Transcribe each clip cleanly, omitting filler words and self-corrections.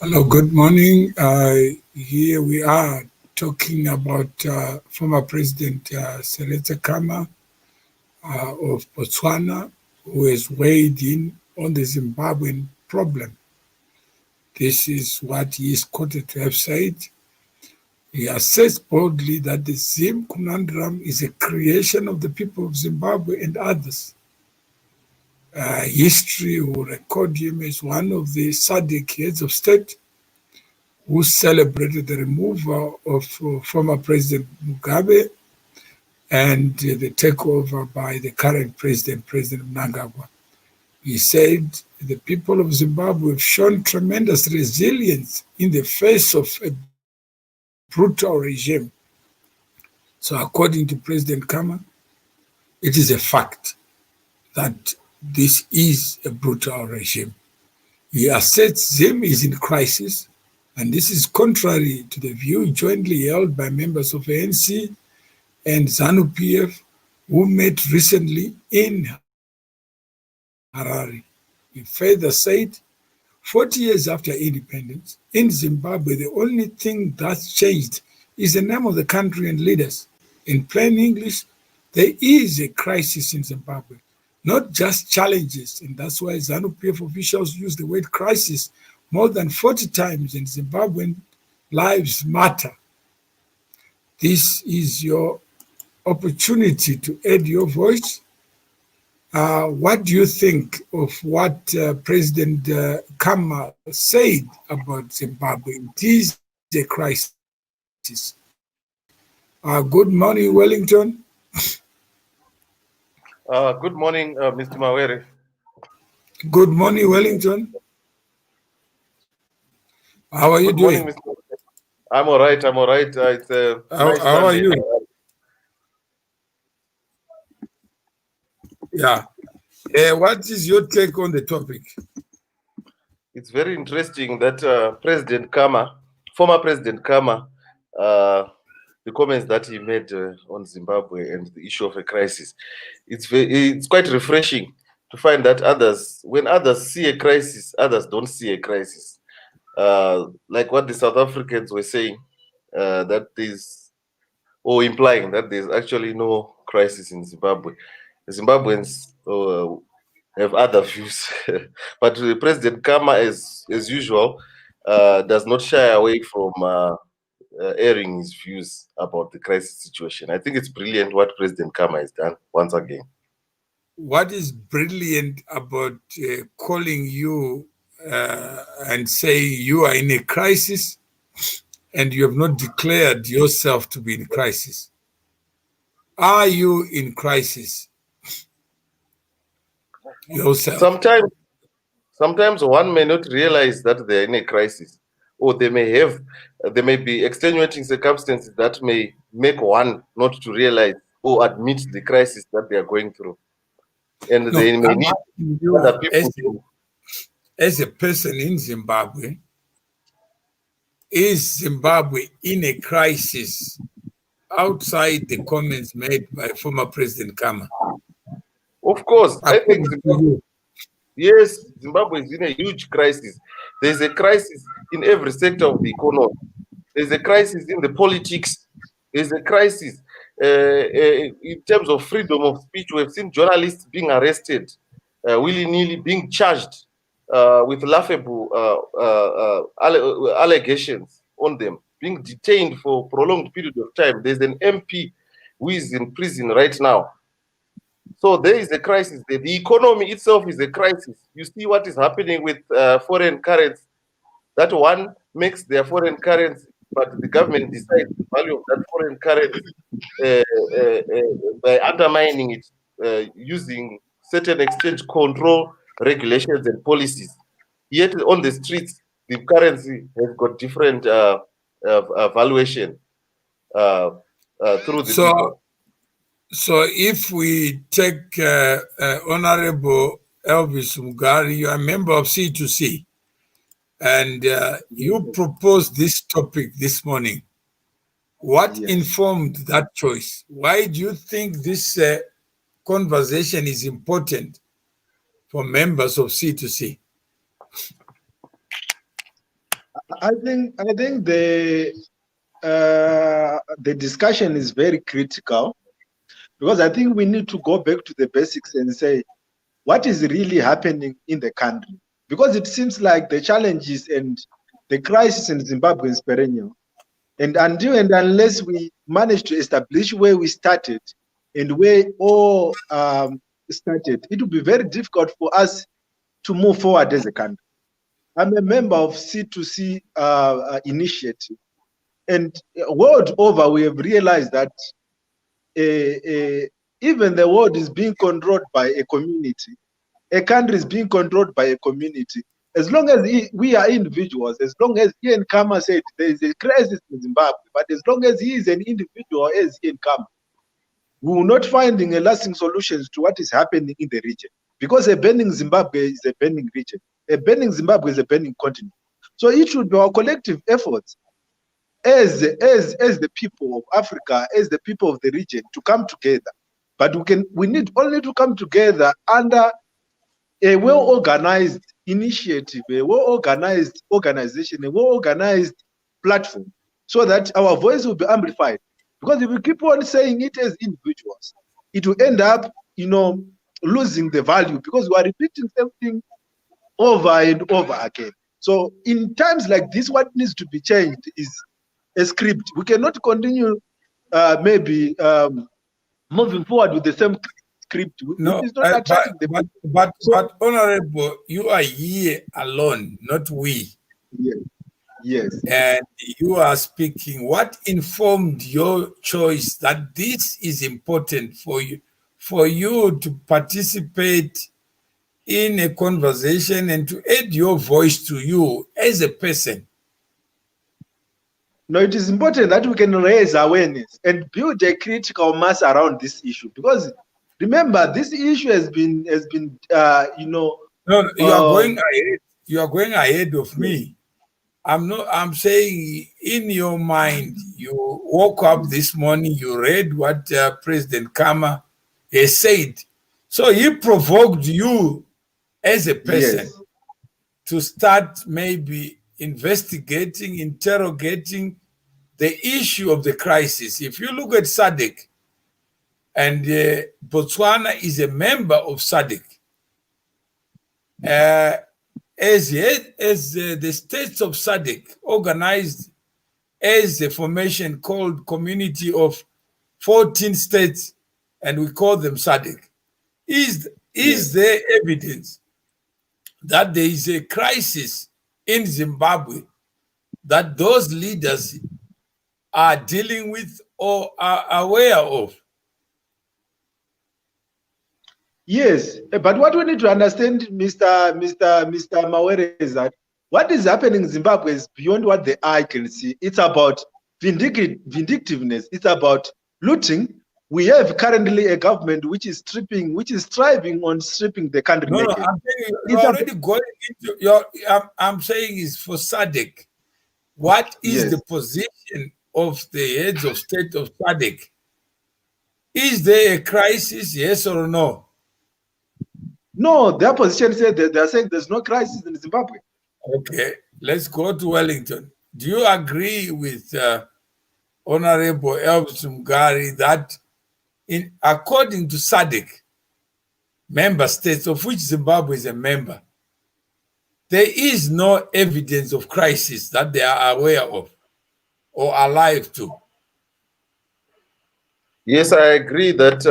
Hello, good morning. Here we are talking about former President President Khama of Botswana, who has weighed in on the Zimbabwean problem. This is what he is quoted to have said. He asserts boldly that the Zim Conundrum is a creation of the people of Zimbabwe and others. History will record him as one of the SADC heads of state who celebrated the removal of former President Mugabe and the takeover by the current president, President Mnangagwa. He said the people of Zimbabwe have shown tremendous resilience in the face of a brutal regime. So according to President Khama, it is a fact that this is a brutal regime. He asserts Zim is in crisis, and this is contrary to the view jointly held by members of ANC and ZANU-PF who met recently in Harare. He further said, 40 years after independence, in Zimbabwe, the only thing that's changed is the name of the country and leaders. In plain English, there is a crisis in Zimbabwe, not just challenges, and that's why ZANU-PF officials use the word crisis more than 40 times, and Zimbabwean lives matter. This is your opportunity to add your voice. What do you think of what President Khama said about Zimbabwe? It is a crisis. Good morning, Wellington. Good morning, Mr. Mawere. Good morning, Wellington. How are you doing? Morning, Mr. I'm all right. I'm all right. It's how are you? Yeah. What is your take on the topic? It's very interesting that President Khama, former President Khama, the comments that he made on Zimbabwe and the issue of a crisis, it's quite refreshing to find that when others see a crisis, others don't see a crisis. Like what the South Africans were saying, implying that there's actually no crisis in Zimbabwe. The Zimbabweans have other views, but President Khama, as usual, does not shy away from airing his views about the crisis situation. I think it's brilliant what President Khama has done once again. What is brilliant about calling you and say you are in a crisis and you have not declared yourself to be in crisis? Are you in crisis yourself? Sometimes one may not realize that they're in a crisis, or there may be extenuating circumstances that may make one not to realize or admit the crisis that they are going through. And they may need other people. As a person in Zimbabwe, is Zimbabwe in a crisis outside the comments made by former President Khama? Of course, I think Zimbabwe is in a huge crisis. There's a crisis in every sector of the economy. There's a crisis in the politics. There's a crisis in terms of freedom of speech. We've seen journalists being arrested, willy-nilly being charged with laughable allegations on them, being detained for a prolonged period of time. There's an MP who is in prison right now. So there is a crisis. The economy itself is a crisis. You see what is happening with foreign currency. That one makes their foreign currency, but the government decides the value of that foreign currency by undermining it using certain exchange control regulations and policies. Yet on the streets, the currency has got different valuation through the people. So if we take Honorable Elvis Mugari, you are a member of C2C, and you proposed this topic this morning. What informed that choice? Why do you think this conversation is important for members of C2C? I think the discussion is very critical, because I think we need to go back to the basics and say what is really happening in the country, because it seems like the challenges and the crisis in Zimbabwe is perennial, and until and unless we manage to establish where we started and where all started, it will be very difficult for us to move forward as a country. I'm a member of C2C initiative, and world over we have realized that even the world is being controlled by a community. A country is being controlled by a community. As long as we are individuals, as long as Ian Khama said there is a crisis in Zimbabwe, but as long as he is an individual as Ian Khama, we will not finding a lasting solutions to what is happening in the region. Because a burning Zimbabwe is a burning region. A burning Zimbabwe is a burning continent. So it should be our collective efforts as the people of Africa, as the people of the region, to come together. But we need only to come together under a well-organized initiative, a well-organized organization, a well-organized platform, so that our voice will be amplified. Because if we keep on saying it as individuals, it will end up, losing the value, because we are repeating something over and over again. So in times like this, what needs to be changed is a script. We cannot continue maybe moving forward with the same script. No, but Honorable, you are here alone, not we. Yes. Yes. And you are speaking. What informed your choice that this is important for you to participate in a conversation and to add your voice to you as a person? No, it is important that we can raise awareness and build a critical mass around this issue, because remember, this issue has been No, you are going ahead. You are going ahead of me. I'm saying, in your mind, you woke up this morning, you read what President Khama has said. So he provoked you as a person, yes, to start maybe investigating, interrogating the issue of the crisis. If you look at SADC, and Botswana is a member of SADC, as the states of SADC organized as a formation called Community of 14 States, and we call them SADC. Is there evidence that there is a crisis in Zimbabwe that those leaders are dealing with or are aware of? Yes, but what we need to understand, Mr. Mawere, is that what is happening in Zimbabwe is beyond what the eye can see. It's about vindictiveness. It's about looting. We have currently a government which is striving on stripping the country. No, I'm saying you're already going into your. I'm saying is for SADC. What is the position of the heads of state of SADC? Is there a crisis, yes or no? No, their position said that they're saying there's no crisis in Zimbabwe. Okay, let's go to Wellington. Do you agree with Honorable Elvis Mugari that, according to SADC, member states of which Zimbabwe is a member, there is no evidence of crisis that they are aware of or alive to? Yes, I agree that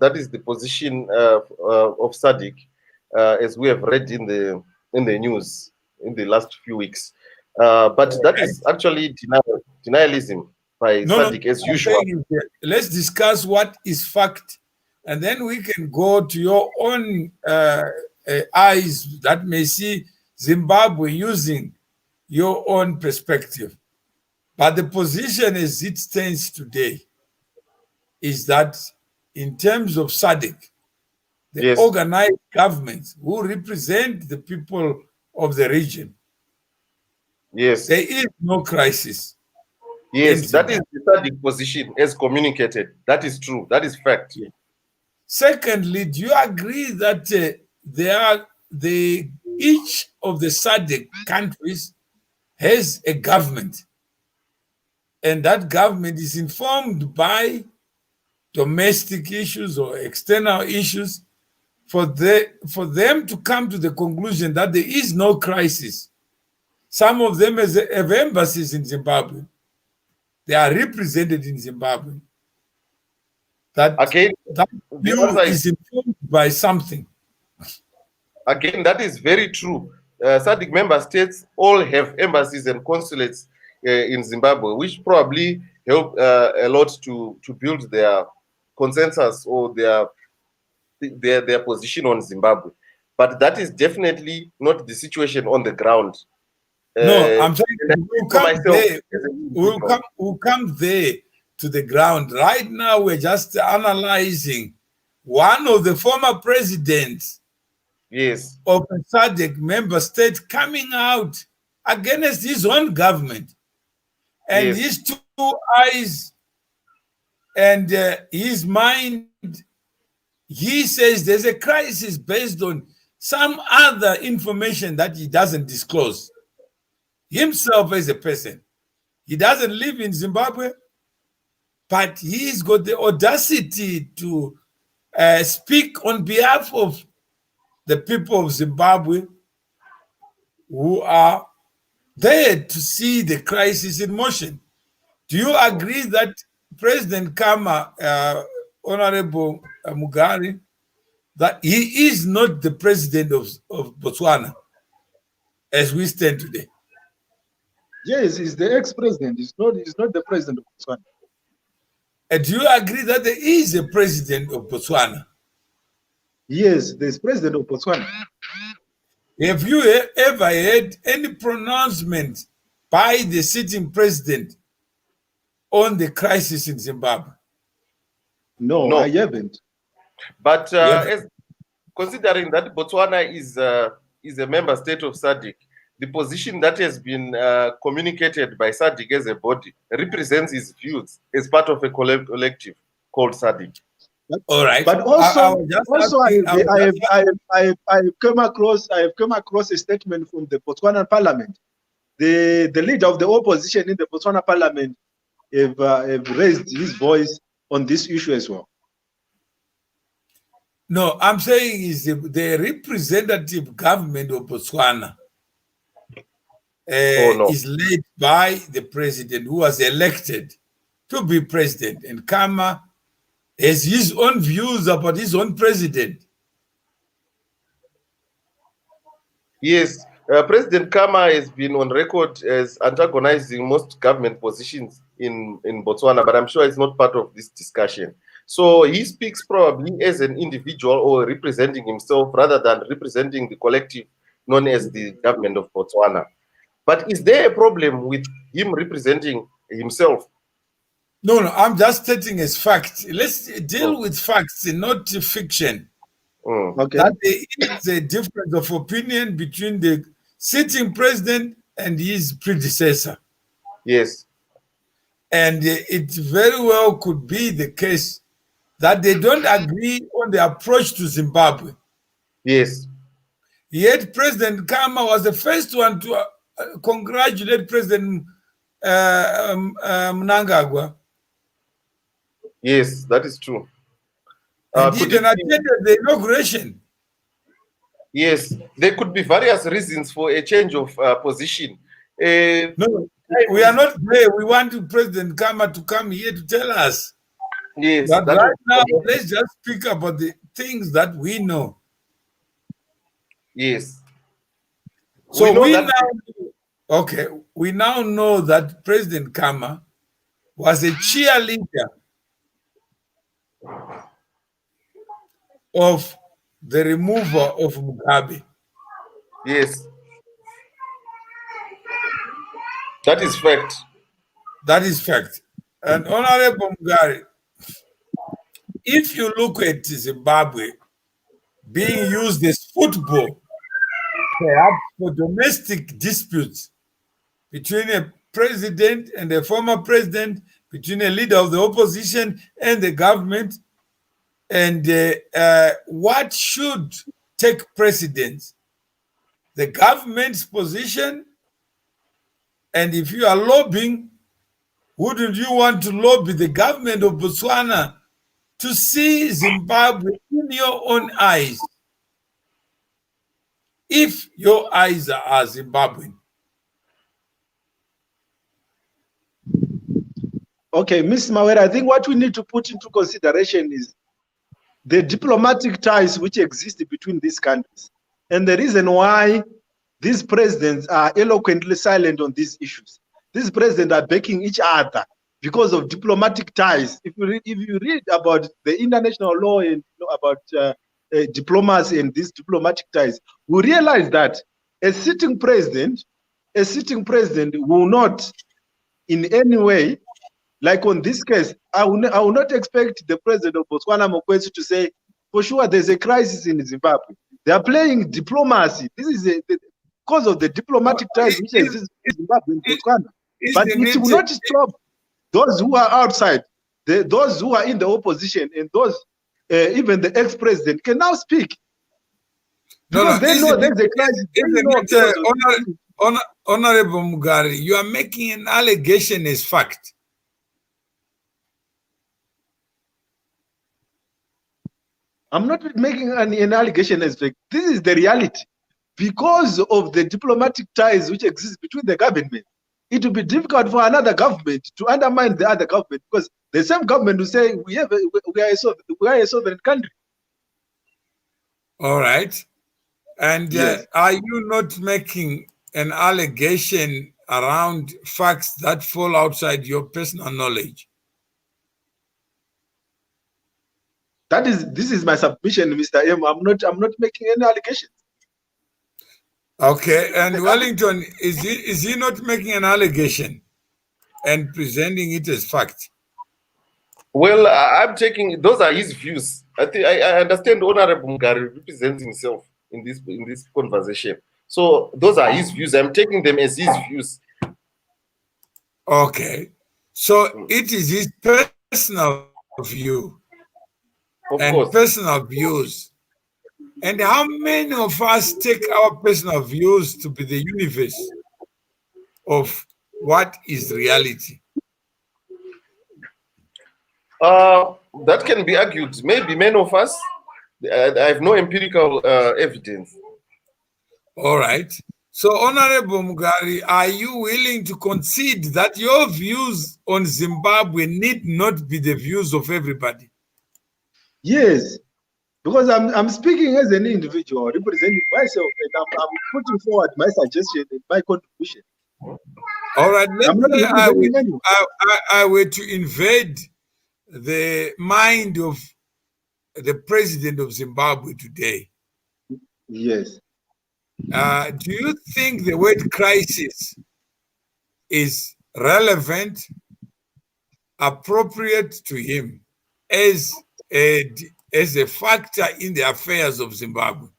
that is the position of SADC, as we have read in the news in the last few weeks. But that is actually denialism by SADC, as usual. Let's discuss what is fact, and then we can go to your own eyes that may see Zimbabwe using your own perspective. But the position as it stands today is that in terms of SADC, the organized governments who represent the people of the region, there is no crisis. Yes, that is the SADC position as communicated. That is true. That is fact. Yeah. Secondly, do you agree that each of the SADC countries has a government, and that government is informed by domestic issues or external issues, for them to come to the conclusion that there is no crisis. Some of them have embassies in Zimbabwe. They are represented in Zimbabwe. That view is informed by something. Again, that is very true. SADC member states all have embassies and consulates in Zimbabwe, which probably help a lot to build their consensus or their position on Zimbabwe. But that is definitely not the situation on the ground. No, I'm saying we'll come there to the ground. Right now, we're just analyzing one of the former presidents, yes, of a SADC member state coming out against his own government, and yes, his two eyes and his mind. He says there's a crisis based on some other information that he doesn't disclose himself as a person. He doesn't live in Zimbabwe, but he's got the audacity to speak on behalf of the people of Zimbabwe who are there to see the crisis in motion. Do you agree that President Khama, Honorable Mugabe, that he is not the president of Botswana as we stand today? Yes, he's the ex-president. He's not the president of Botswana. And do you agree that there is a president of Botswana? Yes, there's president of Botswana. Have you ever heard any pronouncement by the sitting president on the crisis in Zimbabwe? No, I haven't. But considering that Botswana is a member state of SADC, the position that has been communicated by SADC as a body represents his views as part of a collective called SADC. All right, but also I have come across a statement from the Botswana Parliament. The leader of the opposition in the Botswana Parliament have raised his voice on this issue as well. No, I'm saying is the representative government of Botswana is led by the president who was elected to be president, and Khama has his own views about his own president. Yes, President Khama has been on record as antagonizing most government positions in Botswana, but I'm sure it's not part of this discussion. So he speaks probably as an individual or representing himself rather than representing the collective known as the government of Botswana. But is there a problem with him representing himself? No, I'm just stating as facts. Let's deal with facts and not fiction. Okay. That there is a difference of opinion between the sitting president and his predecessor. Yes. And it very well could be the case that they don't agree on the approach to Zimbabwe. Yes. Yet President Khama was the first one to congratulate President Mnangagwa. Yes, that is true. And even attended the inauguration. Yes, there could be various reasons for a change of position. No, we are not there. We want President Khama to come here to tell us. Yes, but right now, let's just speak about the things that we know. Yes. So we now know that President Khama was a cheerleader of the removal of Mugabe. Yes. That is fact. That is fact. And Honorable Mugabe, if you look at Zimbabwe being used as football, perhaps for domestic disputes between a president and a former president, between a leader of the opposition and the government, and what should take precedence? The government's position And if you are lobbying, wouldn't you want to lobby the government of Botswana to see Zimbabwe in your own eyes? If your eyes are Zimbabwean. Okay, Ms. Mawera, I think what we need to put into consideration is the diplomatic ties which exist between these countries. And the reason why these presidents are eloquently silent on these issues. These presidents are backing each other because of diplomatic ties. If you read about the international law and about diplomacy and these diplomatic ties, we realize that a sitting president will not in any way, like on this case, I will not expect the president of Botswana Mokwetsi to say, for sure, there's a crisis in Zimbabwe. They are playing diplomacy. This is because of the diplomatic ties which exist in Zimbabwe and Botswana. But it will not stop those who are outside, those who are in the opposition, and those, even the ex-president can now speak. Because they know there's a crisis. Honorable Mugabe, you are making an allegation as fact. I'm not making an allegation as fact. This is the reality. Because of the diplomatic ties which exist between the government, it will be difficult for another government to undermine the other government, because the same government will say we are a sovereign country. All right. And yes. Are you not making an allegation around facts that fall outside your personal knowledge? This is my submission, Mr. M. I'm not making any allegations. Okay, and Wellington, is he not making an allegation and presenting it as fact? Well, I'm taking, those are his views. I understand Honorable Mugabe represents himself in this conversation. So those are his views. I'm taking them as his views. Okay, so it is his personal view and personal views. And how many of us take our personal views to be the universe of what is reality? That can be argued. Maybe many of us. I have no empirical evidence. All right. So, Honorable Mugabe, are you willing to concede that your views on Zimbabwe need not be the views of everybody? Yes. Because I'm speaking as an individual, representing myself, and I'm putting forward my suggestion and my contribution. All right, let's say I were to invade the mind of the president of Zimbabwe today. Yes. Do you think the word crisis is relevant, appropriate to him as a factor in the affairs of Zimbabwe?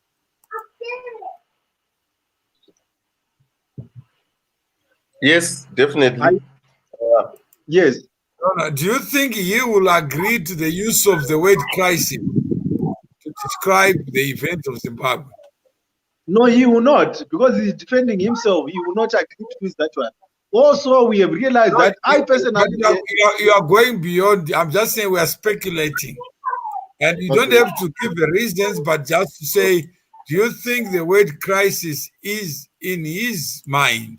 Yes, definitely. Yes. Do you think he will agree to the use of the word crisis to describe the event of Zimbabwe? No, he will not, because he's defending himself. He will not agree to use that one. Also, we have realized that I personally... You are going beyond. I'm just saying we are speculating. And you don't have to give the reasons, but just to say, do you think the word crisis is in his mind?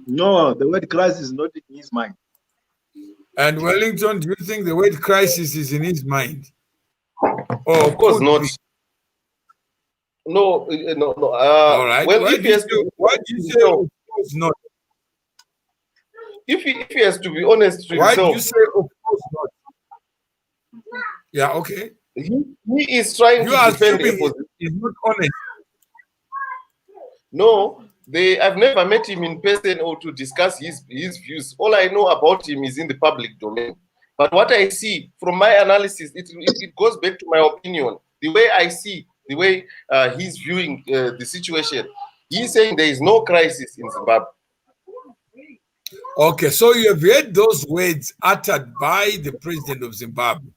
No, the word crisis is not in his mind. And Wellington, do you think the word crisis is in his mind? Or of course not. No. All right. Well, Why do you say of course not? If he has to be honest to himself. Why do you say of course not? Yeah, okay. He is trying to defend the opposition. He's not honest. No, I've never met him in person or to discuss his views. All I know about him is in the public domain. But what I see from my analysis, it goes back to my opinion. The way I see, the way he's viewing the situation, he's saying there is no crisis in Zimbabwe. Okay, so you have heard those words uttered by the president of Zimbabwe.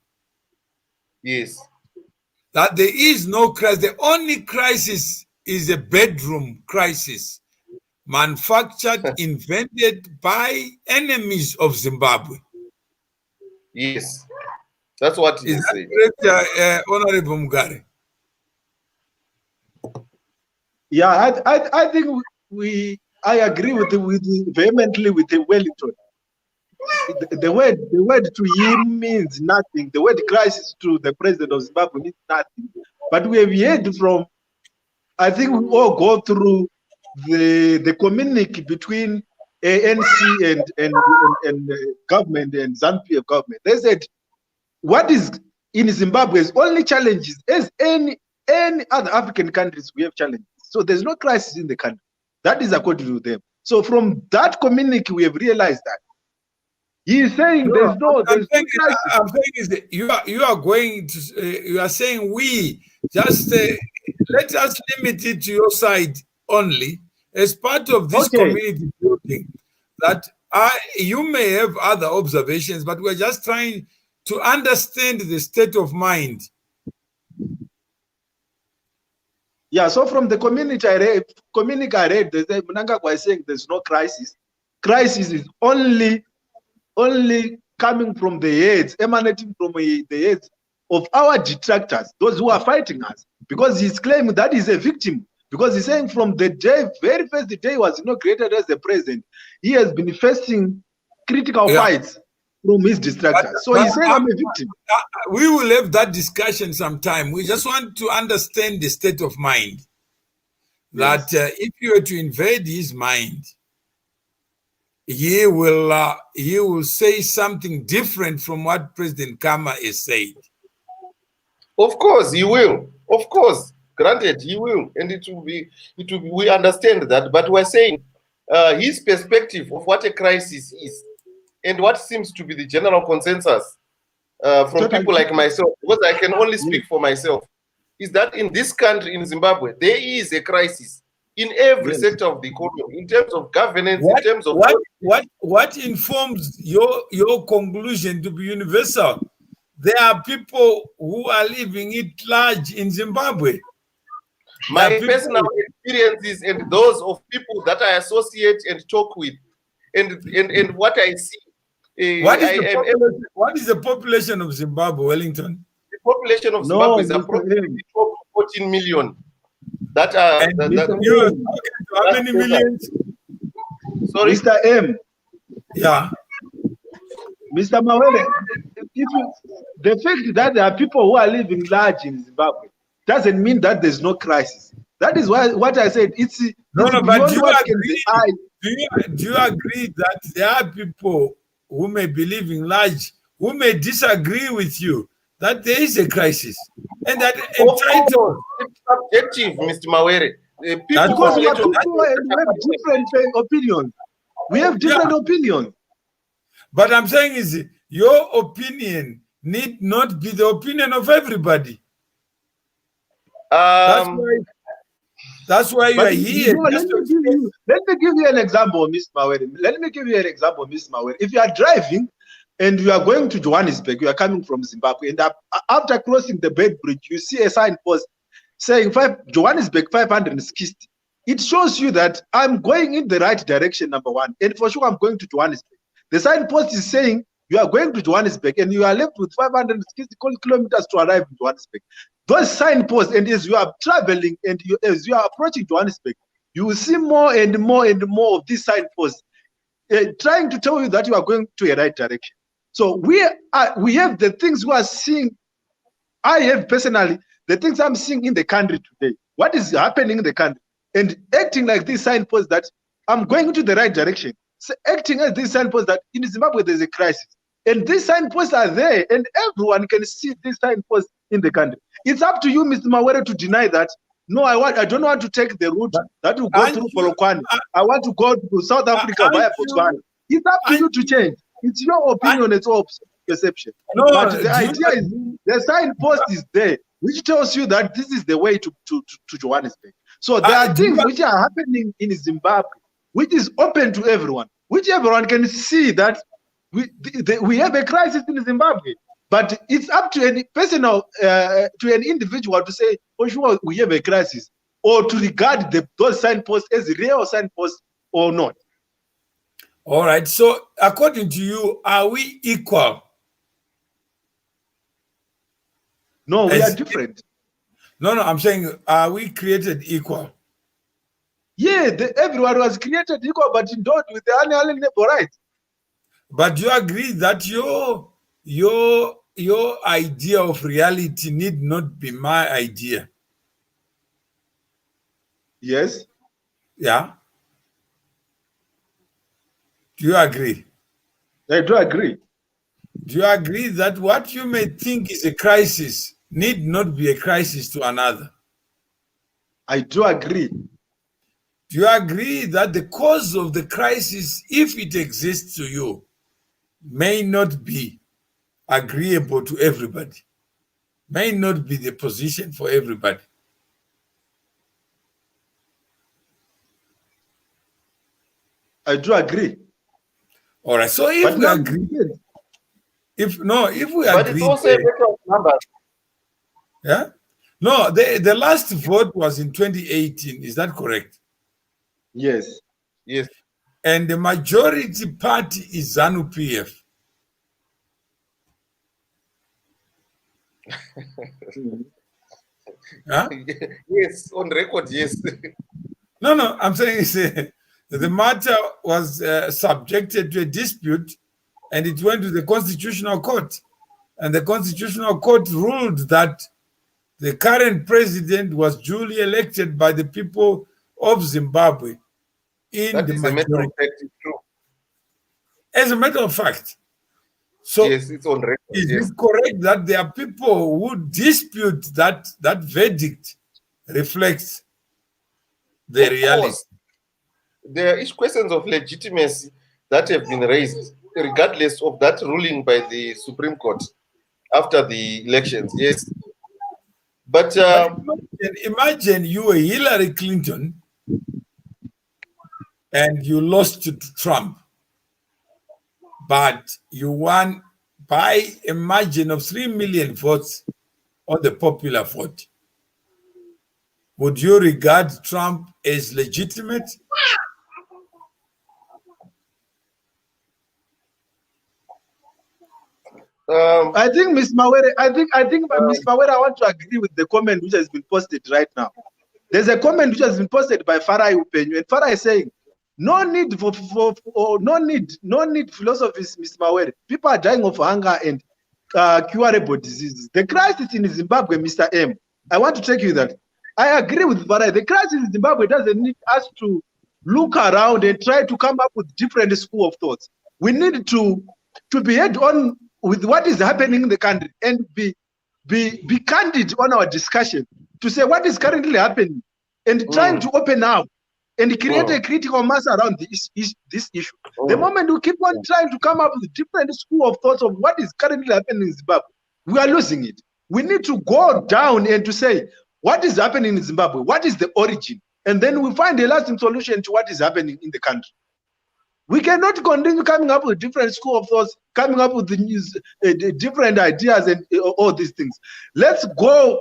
Yes. That there is no crisis. The only crisis is a bedroom crisis manufactured, invented by enemies of Zimbabwe. Yes, that's what he Is that said. correct, Honorable Mugare? Yeah, I think I agree with vehemently with Wellington. The word to him means nothing. The word crisis to the president of Zimbabwe means nothing. But we have heard from, I think we all go through the communique between ANC and government and ZANU-PF government. They said what is in Zimbabwe's only challenges as any other African countries we have challenges. So there's no crisis in the country. That is according to them. So from that communique we have realized that he is saying there's no crisis. I'm saying is that you are going to you are saying we just let us limit it to your side only as part of this community building. That you may have other observations, but we're just trying to understand the state of mind. Yeah, so from the community I read, Mnangagwa is saying there's no crisis. Crisis is only coming from the heads, emanating from the heads of our detractors, those who are fighting us, because he's claiming that he's a victim. Because he's saying from the very first day he was inaugurated as the president, he has been facing critical fights from his detractors. So he's saying I'm a victim. We will have that discussion sometime. We just want to understand the state of mind. That if you were to invade his mind, he will say something different from what President Khama is saying. Of course, he will. Of course, granted, he will, and it will be. We understand that, but we're saying his perspective of what a crisis is, and what seems to be the general consensus from people like myself, because I can only speak for myself, is that in this country, in Zimbabwe, there is a crisis in every sector of the economy, in terms of governance, in terms of what informs your conclusion to be universal. There are people who are living it large in Zimbabwe. My personal experiences and those of people that I associate and talk with, and what I see. What is the population of Zimbabwe, Wellington? The population of Zimbabwe is approximately 12 to 14 million. That are how many millions? Sorry, Mr. M. Yeah, Mr. Mawele, the fact that there are people who are living large in Zimbabwe doesn't mean that there's no crisis. That is why what I said. But do you agree that there are people who may be living large, who may disagree with you that there is a crisis, and that entitled subjective, Mr. Mawere. Because we have different opinions. We have different opinions. But I'm saying is your opinion need not be the opinion of everybody. That's why you are here. Let me give you an example, Ms. Mawere. If you are driving and you are going to Johannesburg, you are coming from Zimbabwe, and after crossing the Bed Bridge, you see a signpost saying Johannesburg 560. It shows you that I'm going in the right direction, number one, and for sure I'm going to Johannesburg. The signpost is saying you are going to Johannesburg and you are left with 560 kilometers to arrive in Johannesburg. Those signposts, and as you are traveling and as you are approaching Johannesburg, you will see more and more and more of these signposts trying to tell you that you are going to a right direction. So we have the things we are seeing. I have personally the things I'm seeing in the country today. What is happening in the country, and acting like this signpost that I'm going to the right direction. So acting as this signpost that in Zimbabwe there's a crisis, and these signposts are there, and everyone can see these signposts in the country. It's up to you, Mr. Mawere, to deny that. No, I don't want to take the route that will go through Polokwane. I want to go to South Africa via Botswana. It's up to you to change. It's your opinion, it's your perception. No, but the idea is the signpost is there, which tells you that this is the way to Johannesburg. So there are things which are happening in Zimbabwe, which is open to everyone, which everyone can see that we have a crisis in Zimbabwe. But it's up to any personal, to an individual to say, for sure, we have a crisis, or to regard those signposts as real signposts or not. All right. So according to you, are we equal? No, we are different. No, I'm saying, are we created equal? Yeah, everyone was created equal, but endowed with the unalienable rights. But do you agree that your idea of reality need not be my idea? Yes. Yeah. Do you agree? I do agree. Do you agree that what you may think is a crisis need not be a crisis to another? I do agree. Do you agree that the cause of the crisis, if it exists to you, may not be agreeable to everybody, may not be the position for everybody? I do agree. All right. So if we agree, if we but agree, it's also a matter of numbers. Yeah. No, the last vote was in 2018. Is that correct? Yes. Yes. And the majority party is ZANU-PF. Huh? Yes, on record, yes. No, I'm saying the matter was subjected to a dispute, and it went to the Constitutional Court. And the Constitutional Court ruled that the current president was duly elected by the people of Zimbabwe in the majority. As a matter of fact. So yes, it's on record. Is it correct that there are people who dispute that verdict reflects the reality? There is questions of legitimacy that have been raised, regardless of that ruling by the Supreme Court after the elections. Yes. But imagine you were Hillary Clinton and you lost to Trump, but you won by a margin of 3 million votes on the popular vote. Would you regard Trump as legitimate? I think Ms. Mawere, Ms. Mawere, I want to agree with the comment which has been posted right now. There's a comment which has been posted by Farai Upenyu, and Farai is saying, no need no need philosophies, Ms. Mawere. People are dying of hunger and curable diseases. The crisis in Zimbabwe, Mr. M, I want to take you that. I agree with Farai. The crisis in Zimbabwe doesn't need us to look around and try to come up with different school of thoughts. We need to be head on with what is happening in the country and be candid on our discussion to say what is currently happening and trying to open out and create a critical mass around this issue. The moment we keep on trying to come up with different school of thoughts of what is currently happening in Zimbabwe, we are losing it. We need to go down and to say what is happening in Zimbabwe, what is the origin, and then we find a lasting solution to what is happening in the country. We cannot continue coming up with different school of thoughts, coming up with different ideas and all these things. Let's go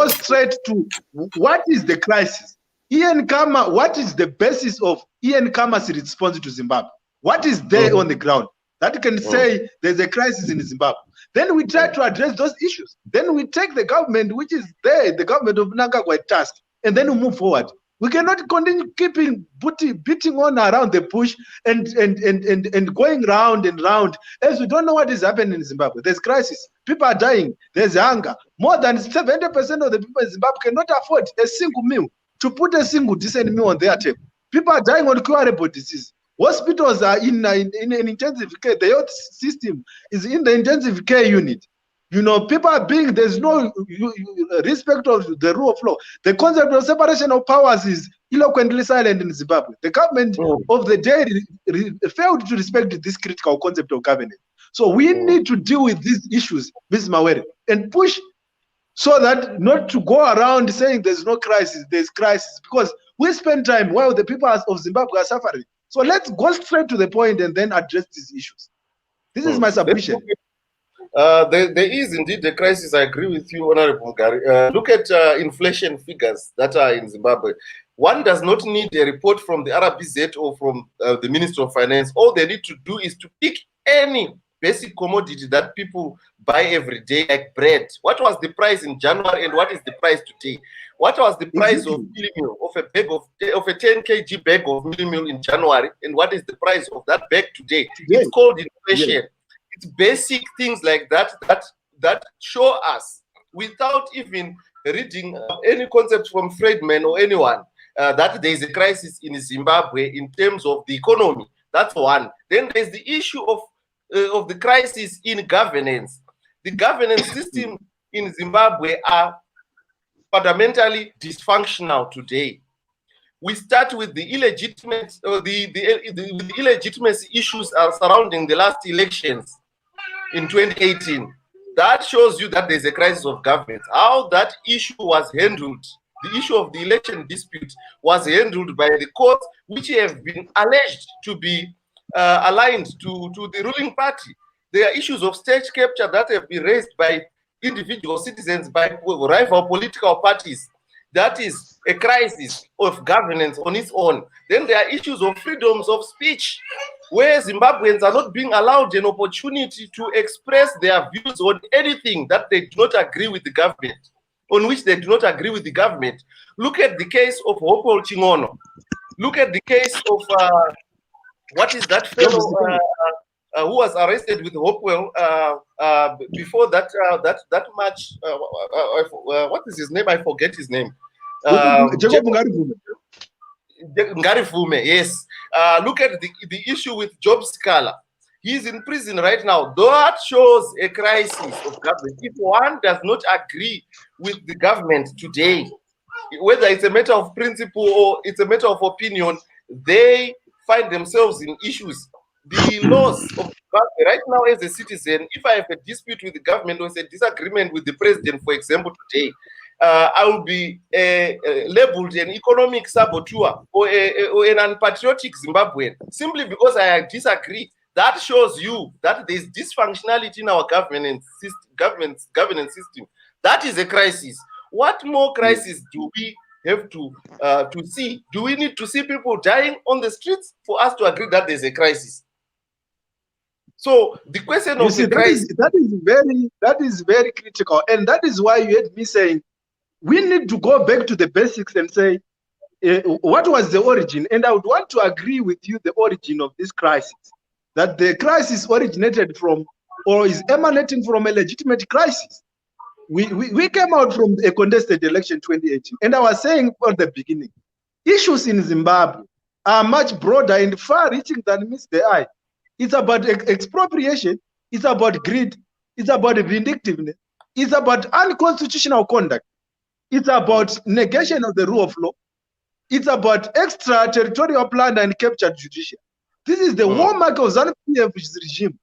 straight to what is the crisis. Ian Khama, what is the basis of Ian Khama's response to Zimbabwe? What is there on the ground that can say there's a crisis in Zimbabwe? Then we try to address those issues. Then we take the government, which is there, the government of Mnangagwa task, and then we move forward. We cannot continue keeping beating on around the bush and going round and round as we don't know what is happening in Zimbabwe. There's crisis. People are dying. There's hunger. More than 70% of the people in Zimbabwe cannot afford a single meal, to put a single decent meal on their table. People are dying on curable disease. Hospitals are in intensive care. The health system is in the intensive care unit. You know, people are being, there's no respect of the rule of law. The concept of separation of powers is eloquently silent in Zimbabwe. The government of the day failed to respect this critical concept of governance. So we need to deal with these issues, Ms. Mawere, and push so that not to go around saying there's no crisis, there's crisis, because we spend time while the people of Zimbabwe are suffering. So let's go straight to the point and then address these issues. This is my submission. There is indeed a crisis. I agree with you, Honorable Gary. Look at inflation figures that are in Zimbabwe. One does not need a report from the RBZ or from the Minister of Finance. All they need to do is to pick any basic commodity that people buy every day, like bread. What was the price in January and what is the price today? What was the price of meal of a bag of a 10 kg bag of meal in January, and what is the price of that bag today? It's called inflation. Yeah. It's basic things like that that show us, without even reading any concept from Friedman or anyone, that there is a crisis in Zimbabwe in terms of the economy. That's one. Then there's the issue of the crisis in governance. The governance system in Zimbabwe are fundamentally dysfunctional today. We start with the illegitimate, the illegitimacy issues surrounding the last elections in 2018. That shows you that there's a crisis of government. How that issue was handled, the issue of the election dispute was handled by the courts, which have been alleged to be aligned to the ruling party. There are issues of state capture that have been raised by individual citizens, by rival political parties. That is a crisis of governance on its own. Then there are issues of freedoms of speech, where Zimbabweans are not being allowed an opportunity to express their views on anything that they do not agree with the government, on which they do not agree with the government. Look at the case of Hopewell Chingono. Look at the case of what is that fellow who was arrested with Hopewell before that match? What is his name? I forget his name. Ngarivume, yes. Look at the issue with Job Scala. He's in prison right now. That shows a crisis of government. If one does not agree with the government today, whether it's a matter of principle or it's a matter of opinion, they find themselves in issues. The laws of Zimbabwe right now, as a citizen, if I have a dispute with the government or a disagreement with the president, for example, today, I will be labeled an economic saboteur or an unpatriotic Zimbabwean simply because I disagree. That shows you that there is dysfunctionality in our governance system. That is a crisis. What more crisis do we have to see? Do we need to see people dying on the streets for us to agree that there's a crisis? So the question of the crisis, that is very critical, and that is why you had me saying we need to go back to the basics and say what was the origin. And I would want to agree with you the origin of this crisis, that the crisis originated from or is emanating from a legitimate crisis. We came out from a contested election 2018, and I was saying from the beginning, issues in Zimbabwe are much broader and far-reaching than meets the eye. It's about expropriation, it's about greed, it's about vindictiveness, it's about unconstitutional conduct, it's about negation of the rule of law, it's about extraterritorial plunder and captured judiciary. This is the hallmark of ZANU-PF regime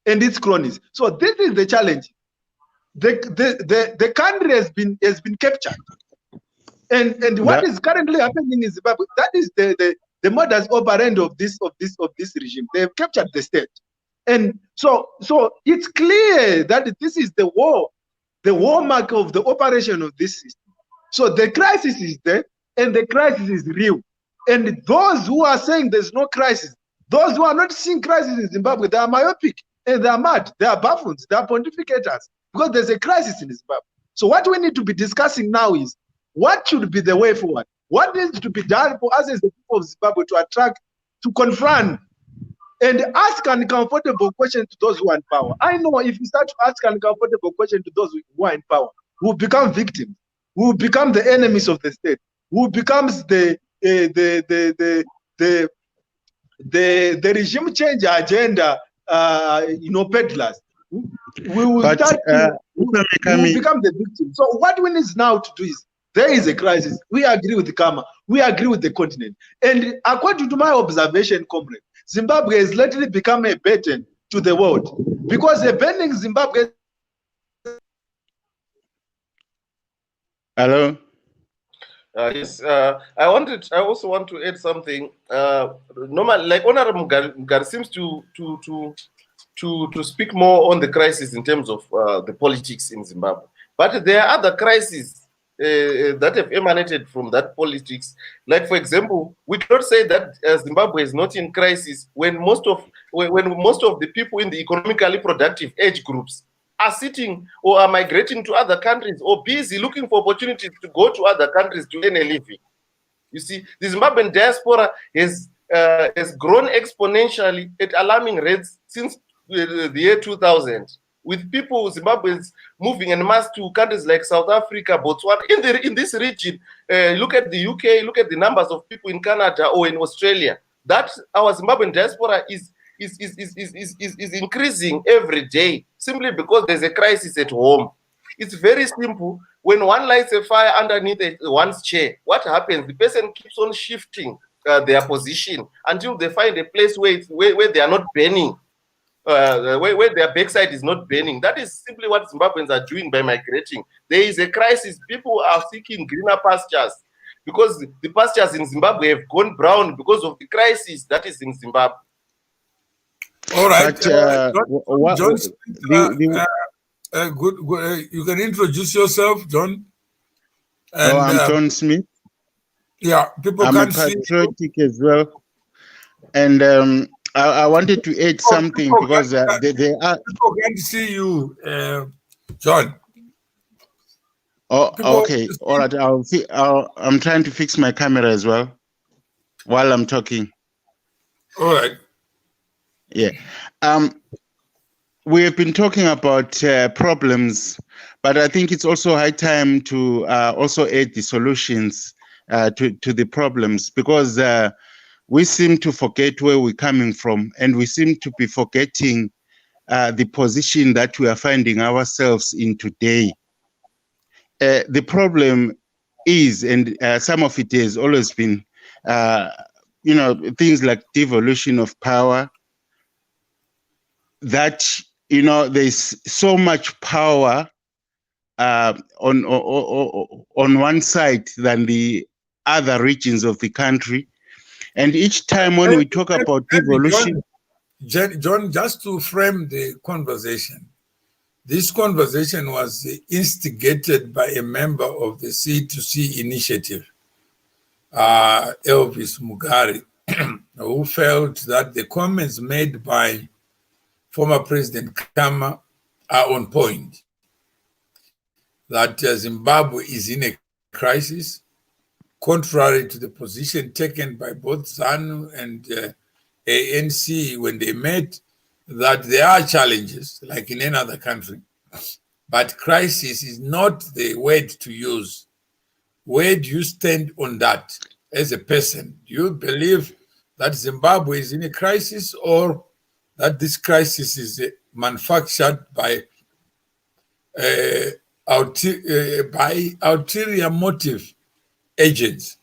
and its cronies. So this is the challenge. The country has been captured, and what is currently happening in Zimbabwe, that is the modus operandi of this regime. They have captured the state, and so it's clear that this is the hallmark of the operation of this system. So the crisis is there, and the crisis is real. And those who are saying there's no crisis, those who are not seeing crisis in Zimbabwe, they are myopic and they are mad, they are buffoons, they are pontificators, because there's a crisis in Zimbabwe. So what we need to be discussing now is what should be the way forward. What needs to be done for us as the people of Zimbabwe to attract, to confront, and ask uncomfortable questions to those who are in power. I know if you start to ask uncomfortable questions to those who are in power, who become victims, who become the enemies of the state, who becomes the regime change agenda, peddlers. We will start to become the victim. So what we need now to do is, there is a crisis. We agree with the Khama. We agree with the continent. And according to my observation, comrade, Zimbabwe has lately become a burden to the world because abandoning Zimbabwe. Hello. Yes, I also want to add something. Normally, like Honorable Mugabe seems to speak more on the crisis in terms of the politics in Zimbabwe, but there are other crises that have emanated from that politics. Like, for example, we cannot say that Zimbabwe is not in crisis when most of the people in the economically productive age groups are sitting or are migrating to other countries or busy looking for opportunities to go to other countries to earn a living. You see, the Zimbabwean diaspora has grown exponentially at alarming rates since the year 2000, with people, Zimbabweans, moving en masse to countries like South Africa, Botswana, in this region. Look at the UK, look at the numbers of people in Canada or in Australia. That our Zimbabwean diaspora is increasing every day, simply because there's a crisis at home. It's very simple. When one lights a fire underneath one's chair, what happens? The person keeps on shifting their position until they find a place where they are not burning, where their backside is not burning. That is simply what Zimbabweans are doing by migrating. There is a crisis. People are seeking greener pastures because the pastures in Zimbabwe have gone brown because of the crisis that is in Zimbabwe. All right. But, John, good. You can introduce yourself, John. And, I'm John Smith. Yeah, people I'm can a see patriotic as well. And I wanted to add something because they are... People can see you, John. Oh, People okay. All right. I'm trying to fix my camera as well while I'm talking. All right. Yeah. We have been talking about problems, but I think it's also high time to also add the solutions to the problems, because we seem to forget where we're coming from, and we seem to be forgetting the position that we are finding ourselves in today. The problem is, and some of it has always been, things like devolution of power, that, there's so much power on one side than the other regions of the country. And each time when we talk about devolution... John, just to frame the conversation, this conversation was instigated by a member of the C2C initiative, Elvis Mugabe, who felt that the comments made by former President Khama are on point, that Zimbabwe is in a crisis, contrary to the position taken by both ZANU and ANC when they met, that there are challenges, like in any other country, but crisis is not the word to use. Where do you stand on that as a person? Do you believe that Zimbabwe is in a crisis, or that this crisis is manufactured by ulterior motive agents?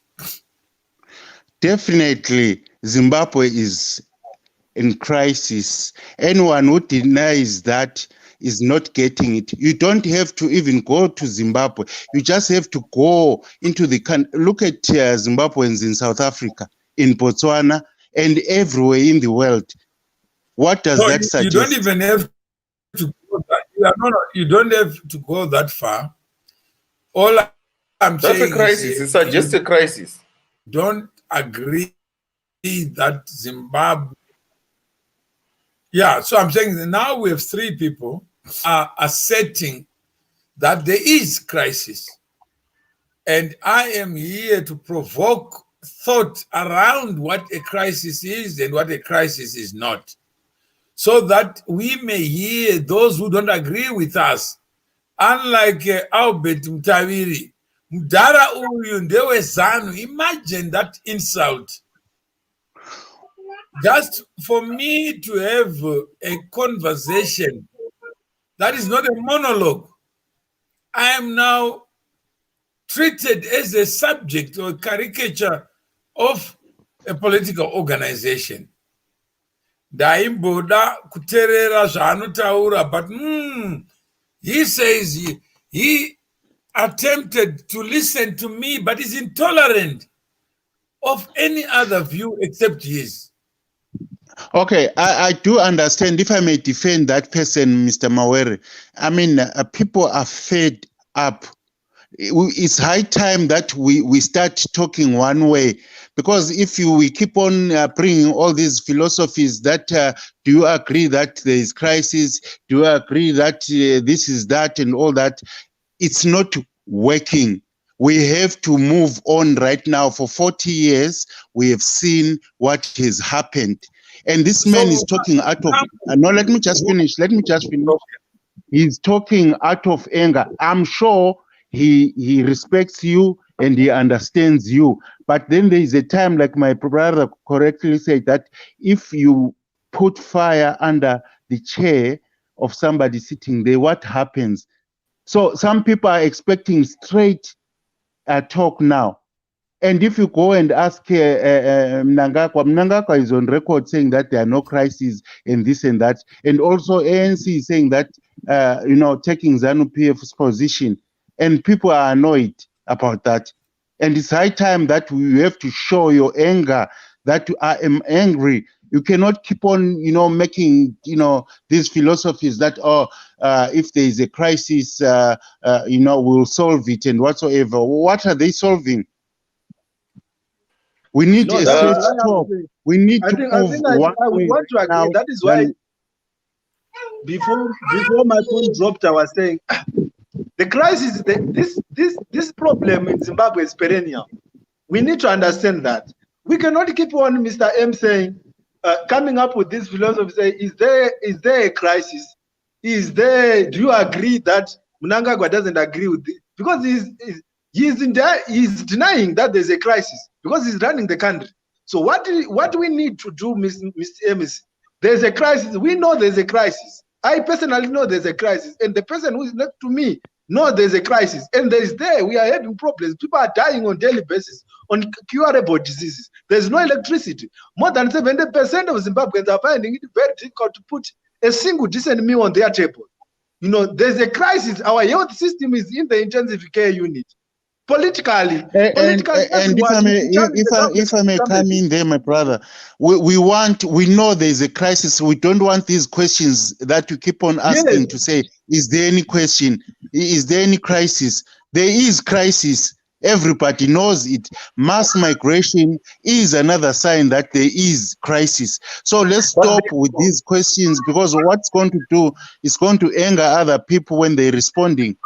Definitely, Zimbabwe is in crisis. Anyone who denies that is not getting it. You don't have to even go to Zimbabwe. You just have to go into the country. Look at Zimbabweans in South Africa, in Botswana, and everywhere in the world. What does that suggest? You don't even have to go that. You don't have to go that far. All I'm saying that's a crisis. It suggests a crisis. Don't agree that Zimbabwe... Yeah, so I'm saying that now we have three people are asserting that there is crisis. And I am here to provoke thought around what a crisis is and what a crisis is not, so that we may hear those who don't agree with us. Unlike Albert Mtaviri, Mdara uyu ndewe ZANU. Imagine that insult. Just for me to have a conversation that is not a monologue, I am now treated as a subject or caricature of a political organization. Daimboda kuterera zvaanotaura, but he says he attempted to listen to me, but is intolerant of any other view except his. Okay, I do understand. If I may defend that person, Mr. Mawere, I mean, people are fed up. it's high time that we start talking one way, because if we keep on bringing all these philosophies that do you agree that there is crisis, do you agree that this is that and all that, it's not working. We have to move on right now. For 40 years, we have seen what has happened. And this man is talking out of... No, let me just finish. He's talking out of anger. I'm sure he respects you and he understands you. But then there is a time, like my brother correctly said, that if you put fire under the chair of somebody sitting there, what happens? So some people are expecting straight talk now. And if you go and ask Mnangagwa is on record saying that there are no crises and this and that. And also ANC is saying that, taking ZANU-PF's position. And people are annoyed about that. And it's high time that we have to show your anger, that I am angry. You cannot keep on, making, these philosophies that, if there is a crisis, we'll solve it and whatsoever. What are they solving? We need a straight talk. We need to move one way. I would want to agree. That is why before my phone dropped, I was saying the crisis, this problem in Zimbabwe is perennial. We need to understand that. We cannot keep on, Mr. M, saying, coming up with this philosophy, say, is there a crisis? Do you agree that Mnangagwa doesn't agree with this? Because he's denying that there's a crisis, because he's running the country. So what we need to do, Mr. M, is there's a crisis. We know there's a crisis. I personally know there's a crisis, and the person who is next to me knows there's a crisis. And we are having problems. People are dying on a daily basis on curable diseases. There's no electricity. More than 70% of Zimbabweans are finding it very difficult to put a single decent meal on their table. There's a crisis. Our health system is in the intensive care unit. Politically, and if I may come in there, my brother, we know there's a crisis. We don't want these questions that you keep on asking to say, is there any question? Is there any crisis? There is crisis. Everybody knows it. Mass migration is another sign that there is crisis. So let's stop with these questions, because what's going to do is going to anger other people when they're responding.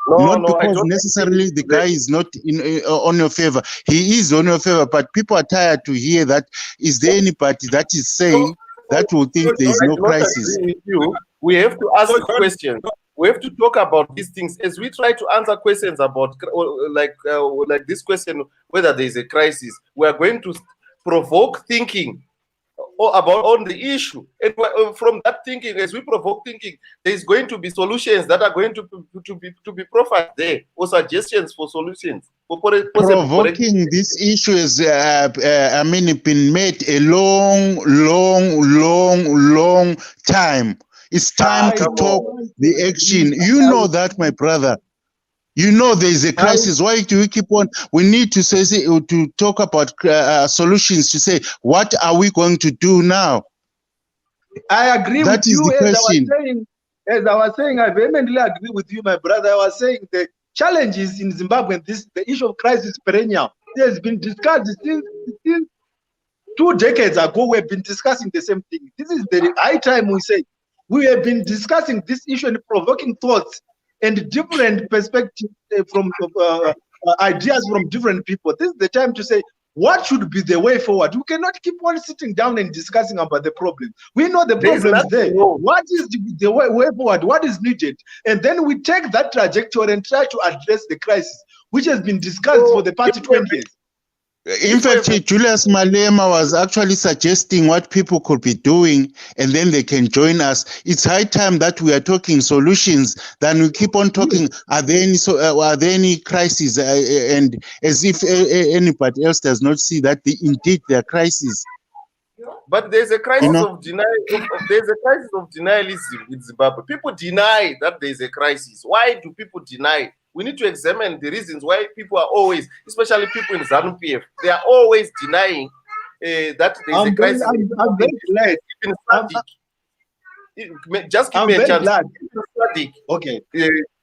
Not because necessarily the guy is not on your favor. He is on your favor, but people are tired to hear that. Is there anybody that is saying that will think there is no crisis? We have to ask questions. We have to talk about these things as we try to answer questions about, like this question, whether there is a crisis. We are going to provoke thinking on the issue, and from that thinking, as we provoke thinking, there is going to be solutions that are going to be proffered there, or suggestions for solutions. Provoking this issue is, been made a long time. It's time to talk the action. You know that, my brother. You know there is a crisis. Why do we keep on? We need to to talk about solutions, to say, what are we going to do now? I agree with you. As I was saying, I vehemently agree with you, my brother. I was saying the challenges in Zimbabwe, the issue of crisis perennial, it has been discussed since 2 decades ago. We've been discussing the same thing. This is the high time we say we have been discussing this issue and provoking thoughts and different perspectives from ideas from different people. This is the time to say, what should be the way forward? We cannot keep on sitting down and discussing about the problem. We know the problem is there. What is the way forward? What is needed? And then we take that trajectory and try to address the crisis, which has been discussed for the past 20 years. In fact, Julius Malema was actually suggesting what people could be doing, and then they can join us. It's high time that we are talking solutions. Then we keep on talking. Are there any crises? And as if anybody else does not see that indeed there are crises. But there's a crisis of denial. There's a crisis of denialism in Zimbabwe. People deny that there's a crisis. Why do people deny? We need to examine the reasons why people are always, especially people in ZANU-PF, they are always denying that there is a crisis. I'm very glad. Just give me a chance. Okay.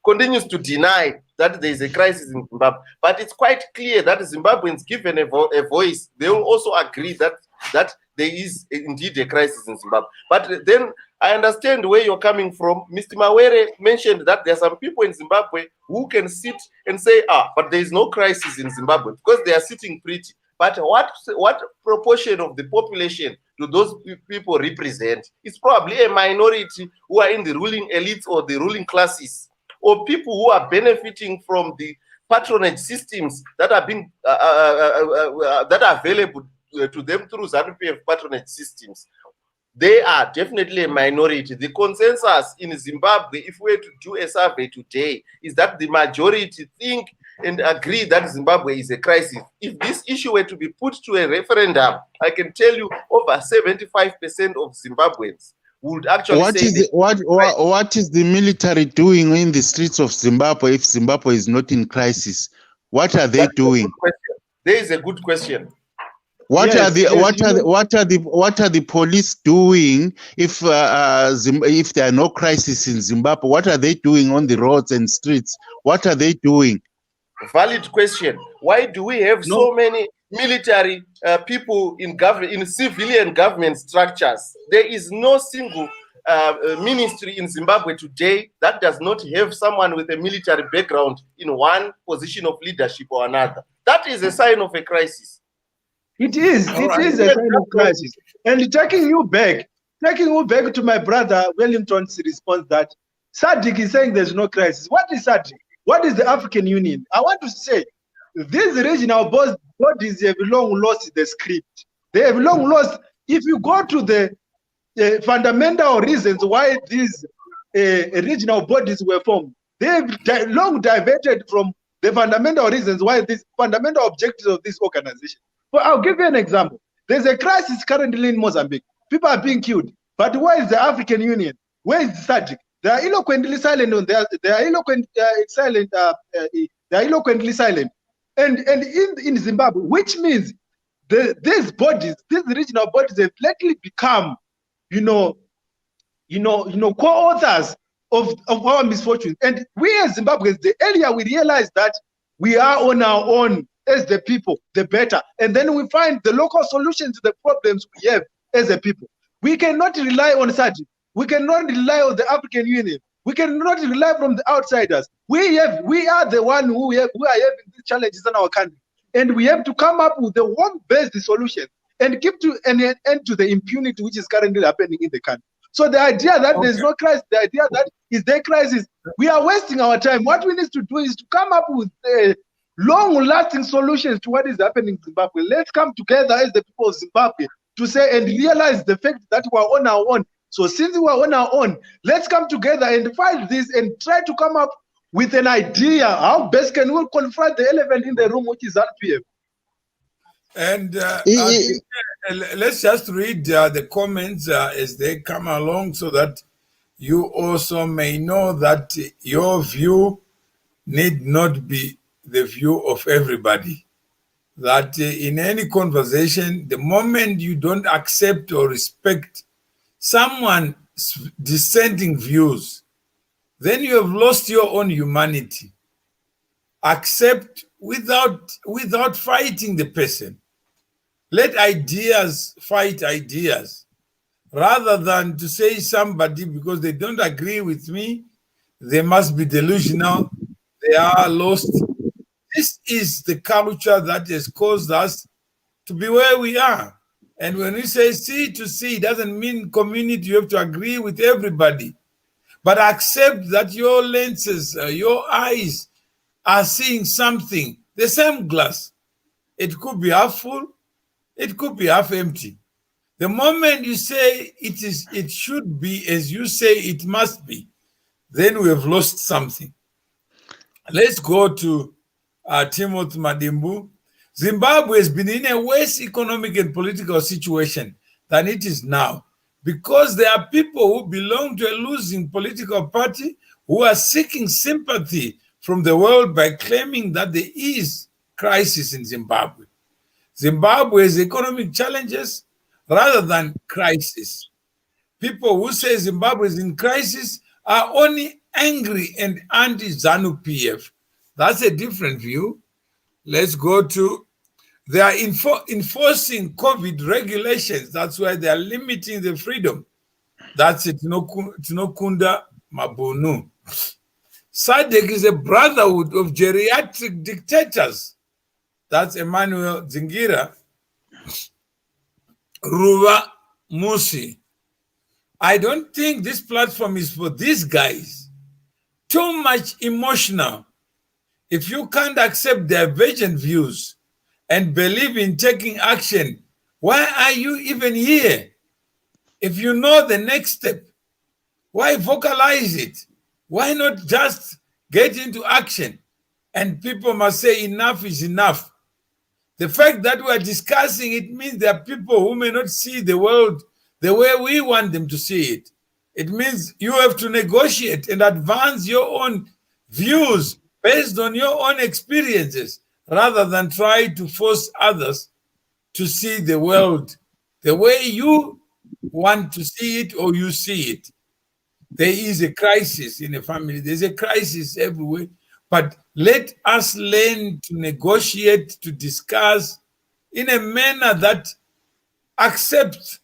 continues to deny that there is a crisis in Zimbabwe. But it's quite clear that Zimbabweans, given a voice, they will also agree that there is indeed a crisis in Zimbabwe. But then I understand where you're coming from. Mr. Mawere mentioned that there are some people in Zimbabwe who can sit and say, but there is no crisis in Zimbabwe because they are sitting pretty. But what proportion of the population do those people represent? It's probably a minority who are in the ruling elites or the ruling classes, or people who are benefiting from the patronage systems that are being that are available to them through ZANU-PF patronage systems. They are definitely a minority. The consensus in Zimbabwe, if we were to do a survey today, is that the majority think and agree that Zimbabwe is a crisis. If this issue were to be put to a referendum, I can tell you over 75% of Zimbabweans would actually say what is the military doing in the streets of Zimbabwe if Zimbabwe is not in crisis? What are they doing? There is a good question. What are the police doing if there are no crisis in Zimbabwe? What are they doing on the roads and streets? What are they doing? Valid question. Why do we have so many military people in civilian government structures? There is no single ministry in Zimbabwe today that does not have someone with a military background in one position of leadership or another. That is a sign of a crisis. It is a sign of crisis. And taking you back to my brother Wellington's response that SADC is saying there's no crisis. What is SADC? What is the African Union? I want to say these regional bodies have long lost the script. They have long lost. If you go to the fundamental reasons why these regional bodies were formed, they have long diverted from the fundamental reasons why these fundamental objectives of this organization. But I'll give you an example. There's a crisis currently in Mozambique. People are being killed. But where is the African Union? Where is the SADC? They are eloquently silent on they are eloquently silent. And in Zimbabwe, which means these bodies, these regional bodies have lately become, co-authors of our misfortunes. And we as Zimbabweans, the earlier we realize that we are on our own as the people, the better. And then we find the local solutions to the problems we have as a people. We cannot rely on SADC. We cannot rely on the African Union. We cannot rely from the outsiders. We are the one who are having these challenges in our country. And we have to come up with a home-based solution and keep to an end to the impunity which is currently happening in the country. So the idea that there's no crisis, the idea that is there crisis, we are wasting our time. What we need to do is to come up with long-lasting solutions to what is happening in Zimbabwe. Let's come together as the people of Zimbabwe to say and realize the fact that we are on our own. So since we are on our own, let's come together and fight this and try to come up with an idea how best can we confront the elephant in the room, which is ZANU-PF. And let's just read the comments as they come along so that you also may know that your view need not be the view of everybody. That in any conversation, the moment you don't accept or respect someone's dissenting views, then you have lost your own humanity. Accept without fighting the person. Let ideas fight ideas, rather than to say somebody because they don't agree with me, they must be delusional, they are lost. This is the culture that has caused us to be where we are. And when we say see to see, it doesn't mean community, you have to agree with everybody. But accept that your lenses, your eyes are seeing something, the same glass. It could be half full, it could be half empty. The moment you say it should be as you say it must be, then we have lost something. Let's go to Timothy Madimbu. Zimbabwe has been in a worse economic and political situation than it is now, because there are people who belong to a losing political party who are seeking sympathy from the world by claiming that there is crisis in Zimbabwe. Zimbabwe has economic challenges rather than crisis. People who say Zimbabwe is in crisis are only angry and anti-ZANU-PF. That's a different view. Let's go to, they are enforcing COVID regulations. That's why they are limiting the freedom. That's it, Tinokunda Mabunu. SADC is a brotherhood of geriatric dictators. That's Emmanuel Zingira, Ruva Musi. I don't think this platform is for these guys. Too much emotional. If you can't accept divergent views and believe in taking action, why are you even here? If you know the next step, why vocalize it? Why not just get into action? And people must say enough is enough. The fact that we are discussing it means there are people who may not see the world the way we want them to see it. It means you have to negotiate and advance your own views based on your own experiences, rather than try to force others to see the world the way you want to see it or you see it. There is a crisis in a family. There's a crisis everywhere. But let us learn to negotiate, to discuss in a manner that accepts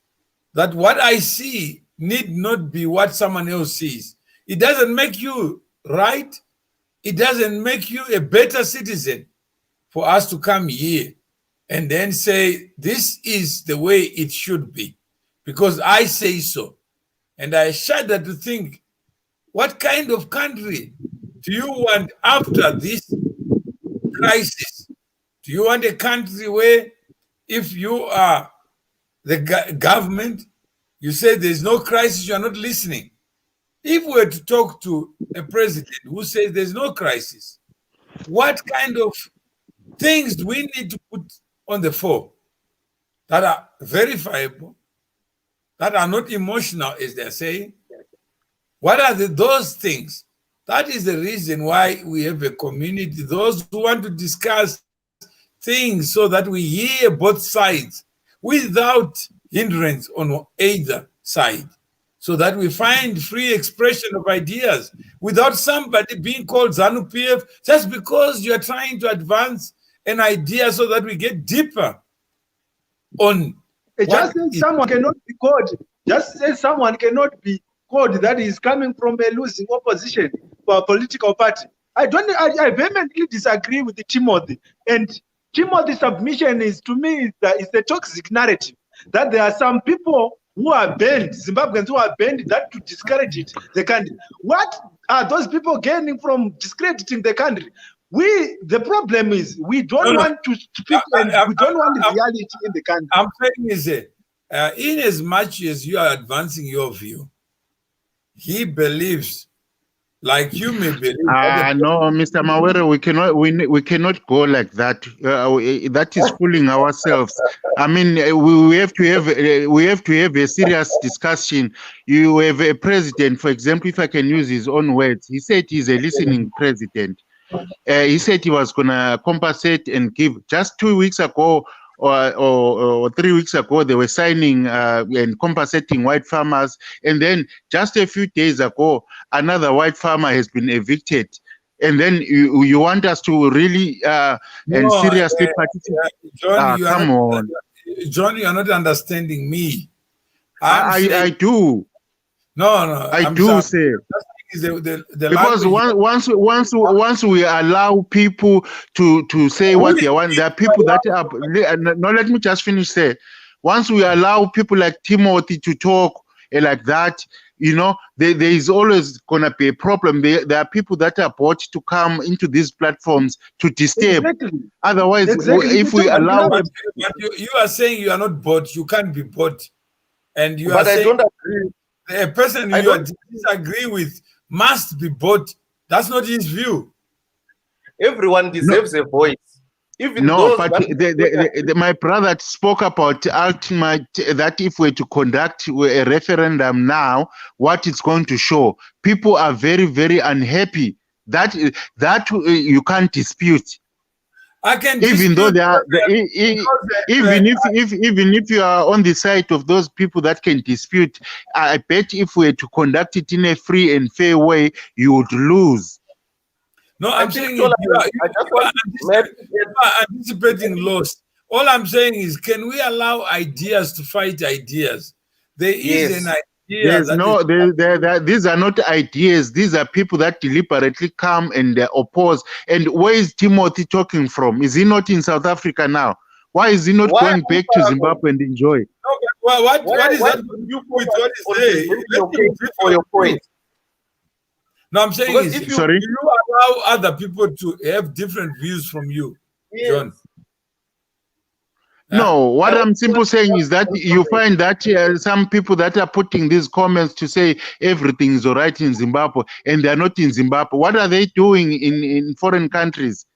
that what I see need not be what someone else sees. It doesn't make you right. It doesn't make you a better citizen for us to come here and then say, this is the way it should be, because I say so. And I shudder to think, what kind of country do you want after this crisis? Do you want a country where if you are the government, you say there's no crisis, you are not listening? If we were to talk to a president who says there's no crisis, what kind of things do we need to put on the fore that are verifiable, that are not emotional, as they're saying? What are those things? That is the reason why we have a community, those who want to discuss things so that we hear both sides without hindrance on either side, so that we find free expression of ideas without somebody being called ZANU-PF just because you're trying to advance an idea so that we get deeper on. Just say someone cannot be called. Just say someone cannot be called that is coming from a losing opposition for a political party. I vehemently disagree with Timothy. And Timothy's submission is, to me, is the toxic narrative that there are some people who are banned, Zimbabweans who are banned, that to discourage it, the country. What are those people gaining from discrediting the country? The problem is we don't want to speak and we don't want the reality in the country. I'm saying is, in as much as you are advancing your view, he believes, like you may believe. No, Mr. Mawere, we cannot go like that. That is fooling ourselves. I mean, we have to have a serious discussion. You have a president, for example, if I can use his own words, he said he's a listening president. He said he was gonna compensate and give. Just 2 weeks ago or 3 weeks ago, they were signing and compensating white farmers. And then just a few days ago, another white farmer has been evicted. And then you want us to really and seriously participate? John, come on. John, you are not understanding me. I do. No, I do say. Because once we allow people to say what they want, there are people that are. No, let me just finish. Say, once we allow people like Timothy to talk like that, you know, there is always gonna be a problem. There are people that are bought to come into these platforms to disturb. Exactly. Otherwise, if we allow, but you are saying you are not bought. You can't be bought, and you but are saying I don't agree. A person you disagree with must be bought. That's not his view. Everyone deserves a voice. Even no, but my brother spoke about ultimate that if we're to conduct a referendum now, what it's going to show. People are very, very unhappy. That you can't dispute. I can even though they are even because, if you are on the side of those people that can dispute, I bet if we were to conduct it in a free and fair way, you would lose. no, I'm saying you Maybe are anticipating loss. All I'm saying is, can we allow ideas to fight ideas? There is Yes. an idea There's that no, these are not ideas. These are people that deliberately come and oppose. And where is Timothy talking from? Is he not in South Africa now? Why is he not going back to Zimbabwe and enjoy? No, but what is that you with what is there? Let me for your point. No, I'm saying Because is, if you- do you allow other people to have different views from you, Yes. John? No, what I'm simply saying is that you find that some people that are putting these comments to say everything is all right in Zimbabwe and they're not in Zimbabwe. What are they doing in foreign countries?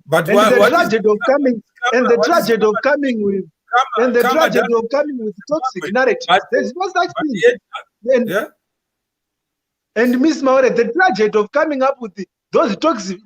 But And the what is tragedy of coming, and the tragedy of coming with, and the tragedy of coming with toxic narratives. There's no such thing. yeah? And Miss Maure, the tragedy of coming up with those are toxic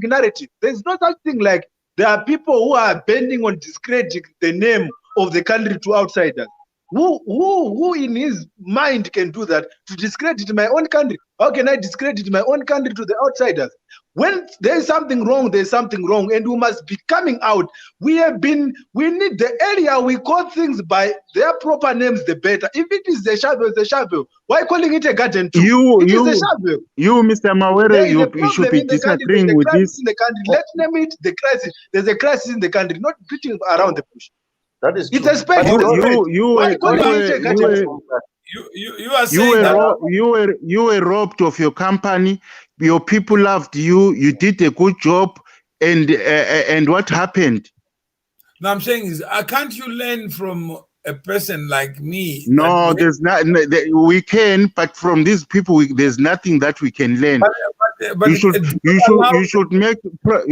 narratives. There's no such thing like there are people who are bending on discrediting the name of the country to outsiders. Who in his mind can do that, to discredit my own country? How can I discredit my own country to the outsiders? When there's something wrong, there's something wrong, and we must be coming out. We need the area we call things by their proper names, the better. If it is the shovel, it's the shovel. Why calling it a garden too? It is a shovel. You, Mr. Mawere, you should be disagreeing with this. In the country. Let's name it the crisis. There's a crisis in the country, not beating around the bush. That is It's true. a spec. You are saying that you were robbed of your company. Your people loved you. You did a good job, and what happened? No, I'm saying is, can't you learn from a person like me? No, there's not. We can, but from these people, there's nothing that we can learn. But you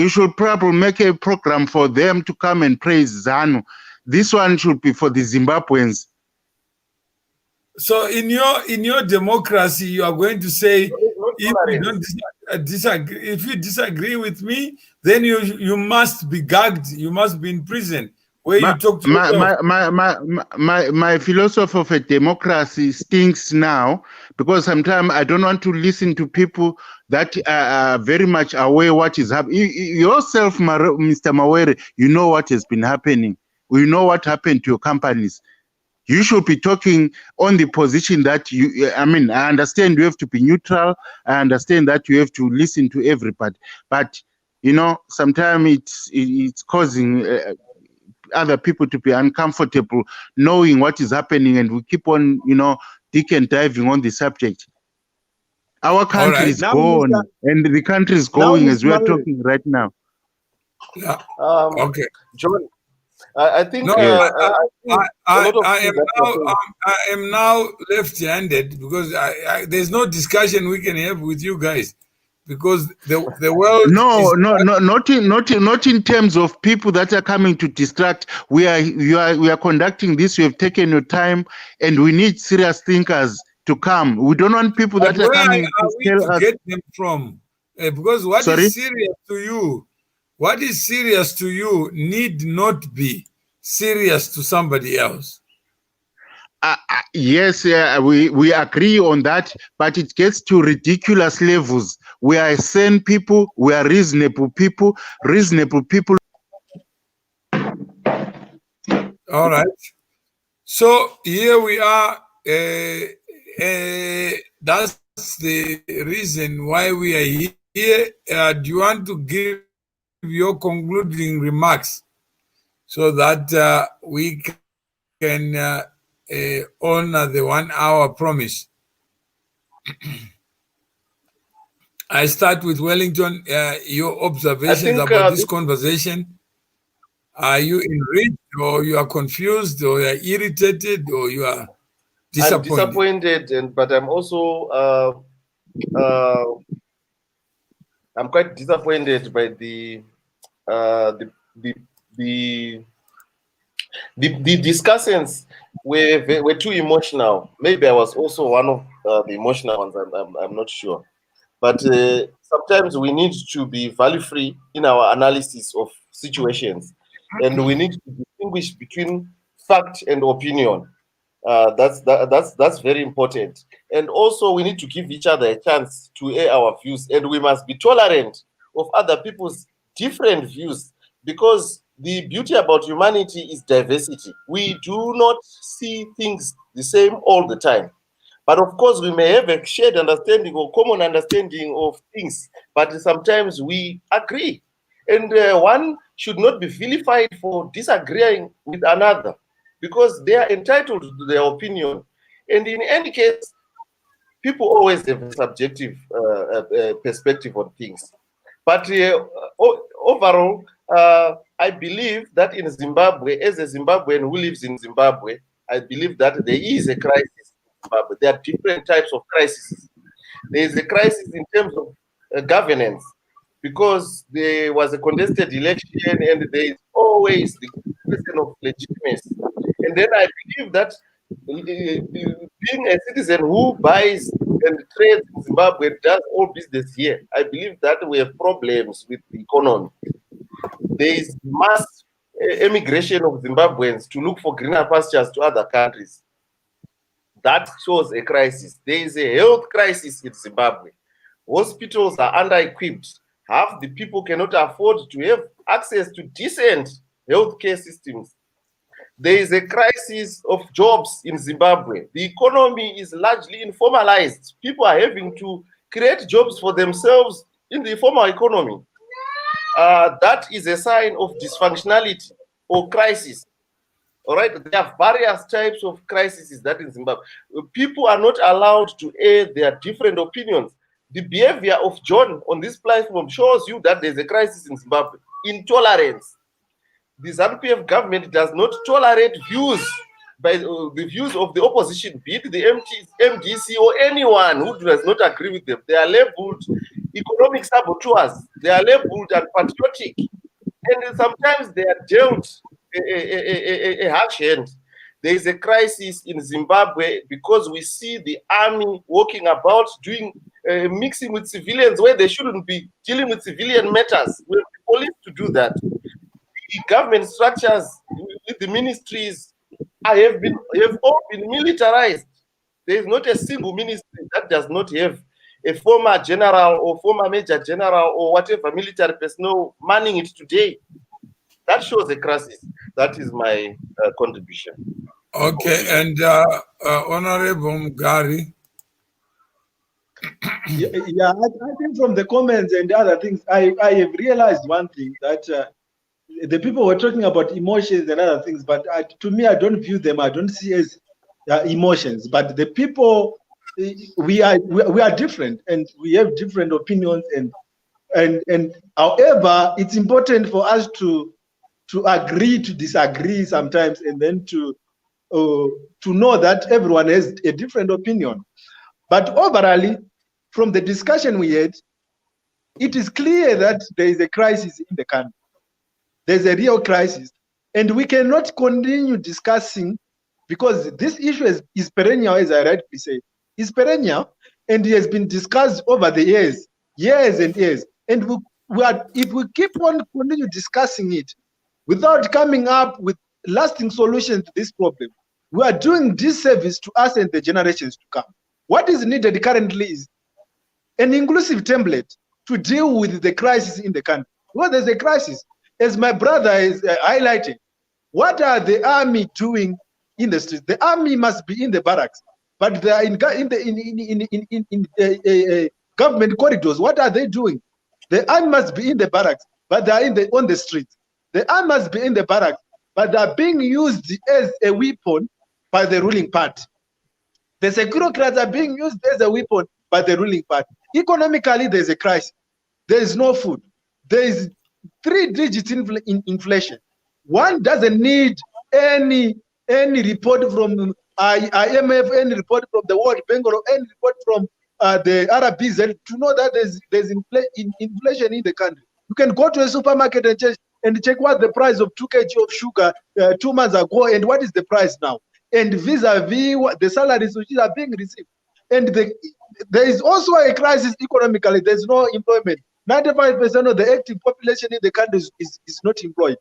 should probably make a program for them to come and praise ZANU. This one should be for the Zimbabweans. So in your democracy, you are going to say, if you don't disagree, if you disagree with me, then you must be gagged, you must be in prison. Where you talk to my philosophy of a democracy stinks now, because sometimes I don't want to listen to people that are very much aware what is happening. Yourself, Mr. Mawere, you know what has been happening. We know what happened to your companies. You should be talking on the position that I understand you have to be neutral. I understand that you have to listen to everybody. But, sometimes it's causing other people to be uncomfortable knowing what is happening, and we keep on, dick and diving on the subject. Our country is gone, and the country is going as we are talking right now. Yeah. Okay. John, I think I am now left-handed because there's no discussion we can have with you guys, because the world not in terms of people that are coming to distract. We are conducting this. We have taken your time, and we need serious thinkers to come. We don't want people that are coming to get them from, because what is serious to you? What is serious to you need not be serious to somebody else. Yes, we agree on that, but it gets to ridiculous levels. We are sane people, we are reasonable people. All right. So here we are. That's the reason why we are here. Do you want to give your concluding remarks so that we can honor the 1 hour promise? I start with Wellington. Your observations about this conversation. Are you enriched, or you are confused, or you are irritated, or you are disappointed? I'm disappointed, but I'm also I'm quite disappointed by the discussants were too emotional. Maybe I was also one of the emotional ones. I'm not sure. But sometimes we need to be value-free in our analysis of situations, and we need to distinguish between fact and opinion. That's very important. And also, we need to give each other a chance to air our views, and we must be tolerant of other people's different views, because the beauty about humanity is diversity. We do not see things the same all the time. But of course, we may have a shared understanding or common understanding of things, but sometimes we agree. And one should not be vilified for disagreeing with another, because they are entitled to their opinion. And in any case, people always have a subjective perspective on things. But overall, I believe that in Zimbabwe, as a Zimbabwean who lives in Zimbabwe, I believe that there is a crisis in Zimbabwe. There are different types of crises. There is a crisis in terms of governance, because there was a contested election and there is always the question of legitimacy. And then I believe that being a citizen who buys and trades in Zimbabwe, does all business here, I believe that we have problems with the economy. There is mass emigration of Zimbabweans to look for greener pastures to other countries. That shows a crisis. There is a health crisis in Zimbabwe. Hospitals are under-equipped. Half the people cannot afford to have access to decent healthcare systems. There is a crisis of jobs in Zimbabwe. The economy is largely informalized. People are having to create jobs for themselves in the formal economy. That is a sign of dysfunctionality or crisis. All right, there are various types of crises that in Zimbabwe. People are not allowed to air their different opinions. The behavior of John on this platform shows you that there's a crisis in Zimbabwe. Intolerance. The ZANU-PF government does not tolerate views by the views of the opposition, be it the MDC or anyone who does not agree with them. They are labeled economic saboteurs. They are labeled unpatriotic, and sometimes they are dealt a harsh hand. There is a crisis in Zimbabwe because we see the army walking about doing mixing with civilians where they shouldn't be dealing with civilian matters. We have the police to do that. The government structures with the ministries have all been militarized. There is not a single ministry that does not have a former general or former major general or whatever military personnel manning it today. That shows a crisis. That is my contribution. Okay, and Honorable Mugari. Yeah, I think from the comments and other things, I have realized one thing, that the people were talking about emotions and other things, but to me, I don't view them, I don't see as emotions. But the people, we are different, and we have different opinions, and however, it's important for us to agree to disagree sometimes, and then to know that everyone has a different opinion. But overall, from the discussion we had, it is clear that there is a crisis in the country. There's a real crisis, and we cannot continue discussing, because this issue is perennial, as I rightly say. It's perennial, and it has been discussed over the years and years. And if we keep on continue discussing it without coming up with lasting solutions to this problem, we are doing disservice to us and the generations to come. What is needed currently is an inclusive template to deal with the crisis in the country. Well, there's a crisis. As my brother is highlighting, what are the army doing in the streets? The army must be in the barracks, but they are in government corridors. What are they doing? The army must be in the barracks, but they are on the streets. The army must be in the barracks, but they are being used as a weapon by the ruling party. The securities are being used as a weapon by the ruling party. Economically, there's a crisis. There is no food. There is 3-digit inflation. One doesn't need any report from IMF, any report from the World Bank, or any report from the RBZ to know that there's inflation in the country. You can go to a supermarket and check what the price of 2 kg of sugar 2 months ago and what is the price now. And vis-a-vis the salaries which are being received. And the there is also a crisis economically. There's no employment. 95% of the active population in the country is not employed.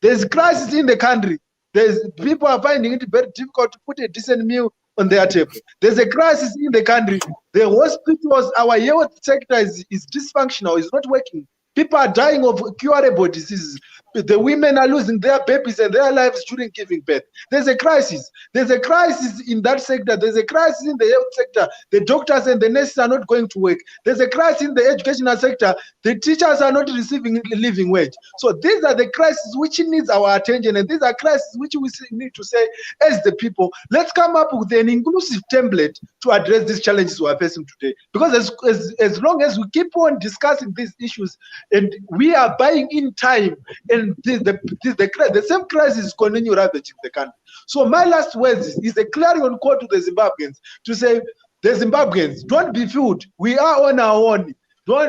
There's crisis in the country. People are finding it very difficult to put a decent meal on their table. There's a crisis in the country. The hospitals, our health sector is dysfunctional, is not working. People are dying of curable diseases. The women are losing their babies and their lives during giving birth. There's a crisis. There's a crisis in that sector. There's a crisis in the health sector. The doctors and the nurses are not going to work. There's a crisis in the educational sector. The teachers are not receiving a living wage. So these are the crises which needs our attention, and these are crises which we need to say as the people, let's come up with an inclusive template to address these challenges we are facing today. Because as long as we keep on discussing these issues, and we are buying in time, and the same crisis continue ravaging the country. So my last words is a clarion call to the Zimbabweans to say, the Zimbabweans, don't be fooled. We are on our own.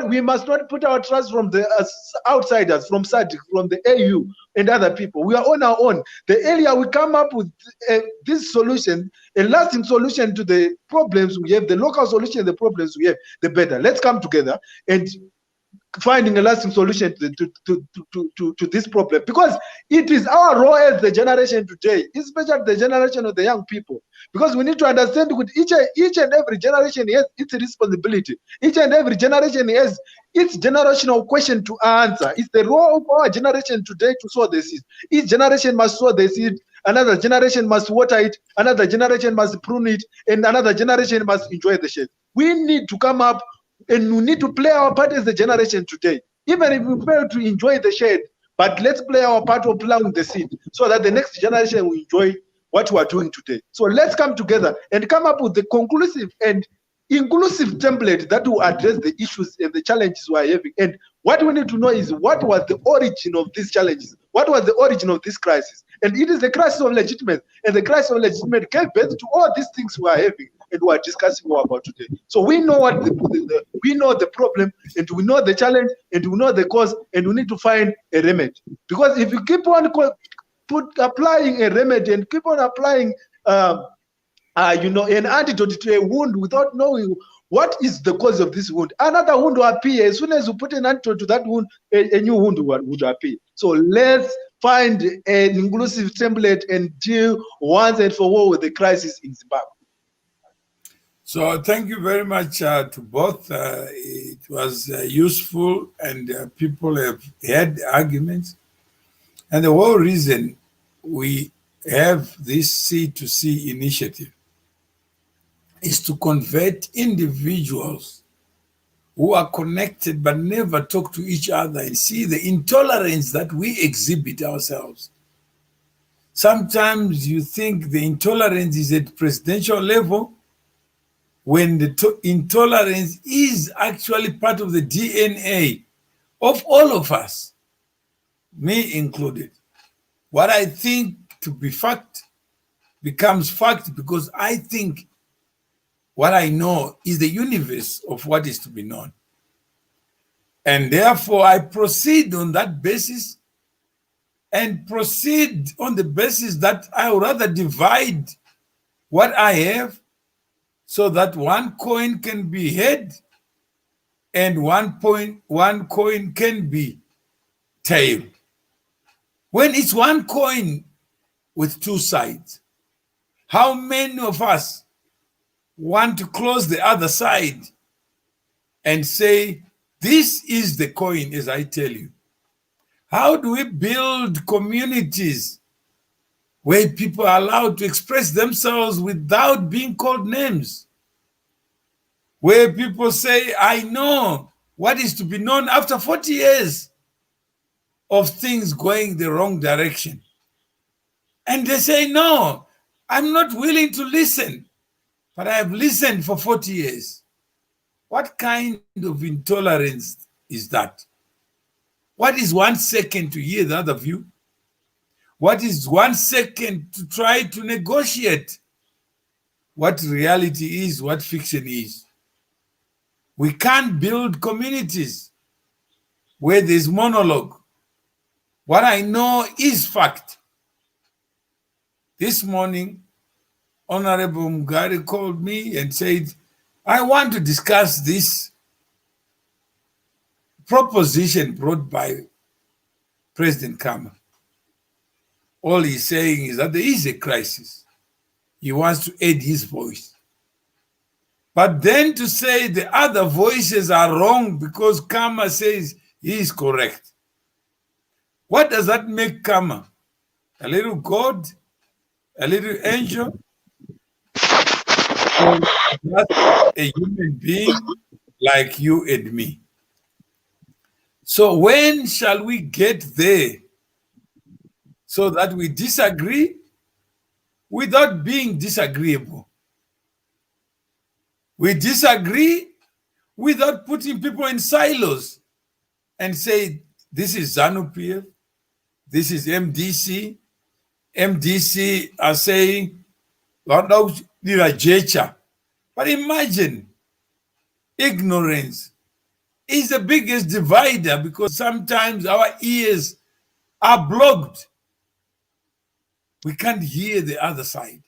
We must not put our trust from the outsiders, from SADC, from the AU and other people. We are on our own. The earlier we come up with this solution, a lasting solution to the problems we have, the local solution to the problems we have, the better. Let's come together and finding a lasting solution to this problem, because it is our role as the generation today, especially the generation of the young people, because we need to understand that each and every generation has its responsibility. Each and every generation has its generational question to answer. It's the role of our generation today to sow the seed. Each generation must sow the seed, another generation must water it, another generation must prune it, and another generation must enjoy the shade. We need to come up and we need to play our part as the generation today. Even if we fail to enjoy the shade, but let's play our part of plowing the seed so that the next generation will enjoy what we are doing today. So let's come together and come up with the conclusive and inclusive template that will address the issues and the challenges we are having. And what we need to know is what was the origin of these challenges? What was the origin of this crisis? And it is the crisis of legitimacy. And the crisis of legitimacy gave birth to all these things we are having and we are discussing more about today. So we know what we know the problem, and we know the challenge, and we know the cause, and we need to find a remedy. Because if you keep on applying a remedy and keep on applying an antidote to a wound without knowing what is the cause of this wound, another wound will appear. As soon as you put an antidote to that wound, a new wound would appear. So let's find an inclusive template and deal once and for all with the crisis in Zimbabwe. So thank you very much to both. It was useful, and people have had arguments. And the whole reason we have this C2C initiative is to convert individuals who are connected but never talk to each other and see the intolerance that we exhibit ourselves. Sometimes you think the intolerance is at presidential level, when the intolerance is actually part of the DNA of all of us, me included. What I think to be fact becomes fact because I think what I know is the universe of what is to be known. And therefore, I proceed on that basis and proceed on the basis that I would rather divide what I have so that one coin can be head and one coin can be tail. When it's one coin with two sides, how many of us want to close the other side and say, this is the coin, as I tell you? How do we build communities where people are allowed to express themselves without being called names? Where people say, I know what is to be known after 40 years of things going the wrong direction. And they say, no, I'm not willing to listen, but I have listened for 40 years. What kind of intolerance is that? What is 1 second to hear the other view? What is 1 second to try to negotiate what reality is, what fiction is? We can't build communities where there's monologue. What I know is fact. This morning, Honorable Mugabe called me and said, I want to discuss this proposition brought by President Khama. All he's saying is that there is a crisis. He wants to add his voice. But then to say the other voices are wrong because Khama says he is correct. What does that make Khama? A little God? A little angel? Or just a human being like you and me? So when shall we get there so that we disagree without being disagreeable? We disagree without putting people in silos and say, this is ZANU-PF, this is MDC. MDC are saying, but imagine, ignorance is the biggest divider because sometimes our ears are blocked. We can't hear the other side.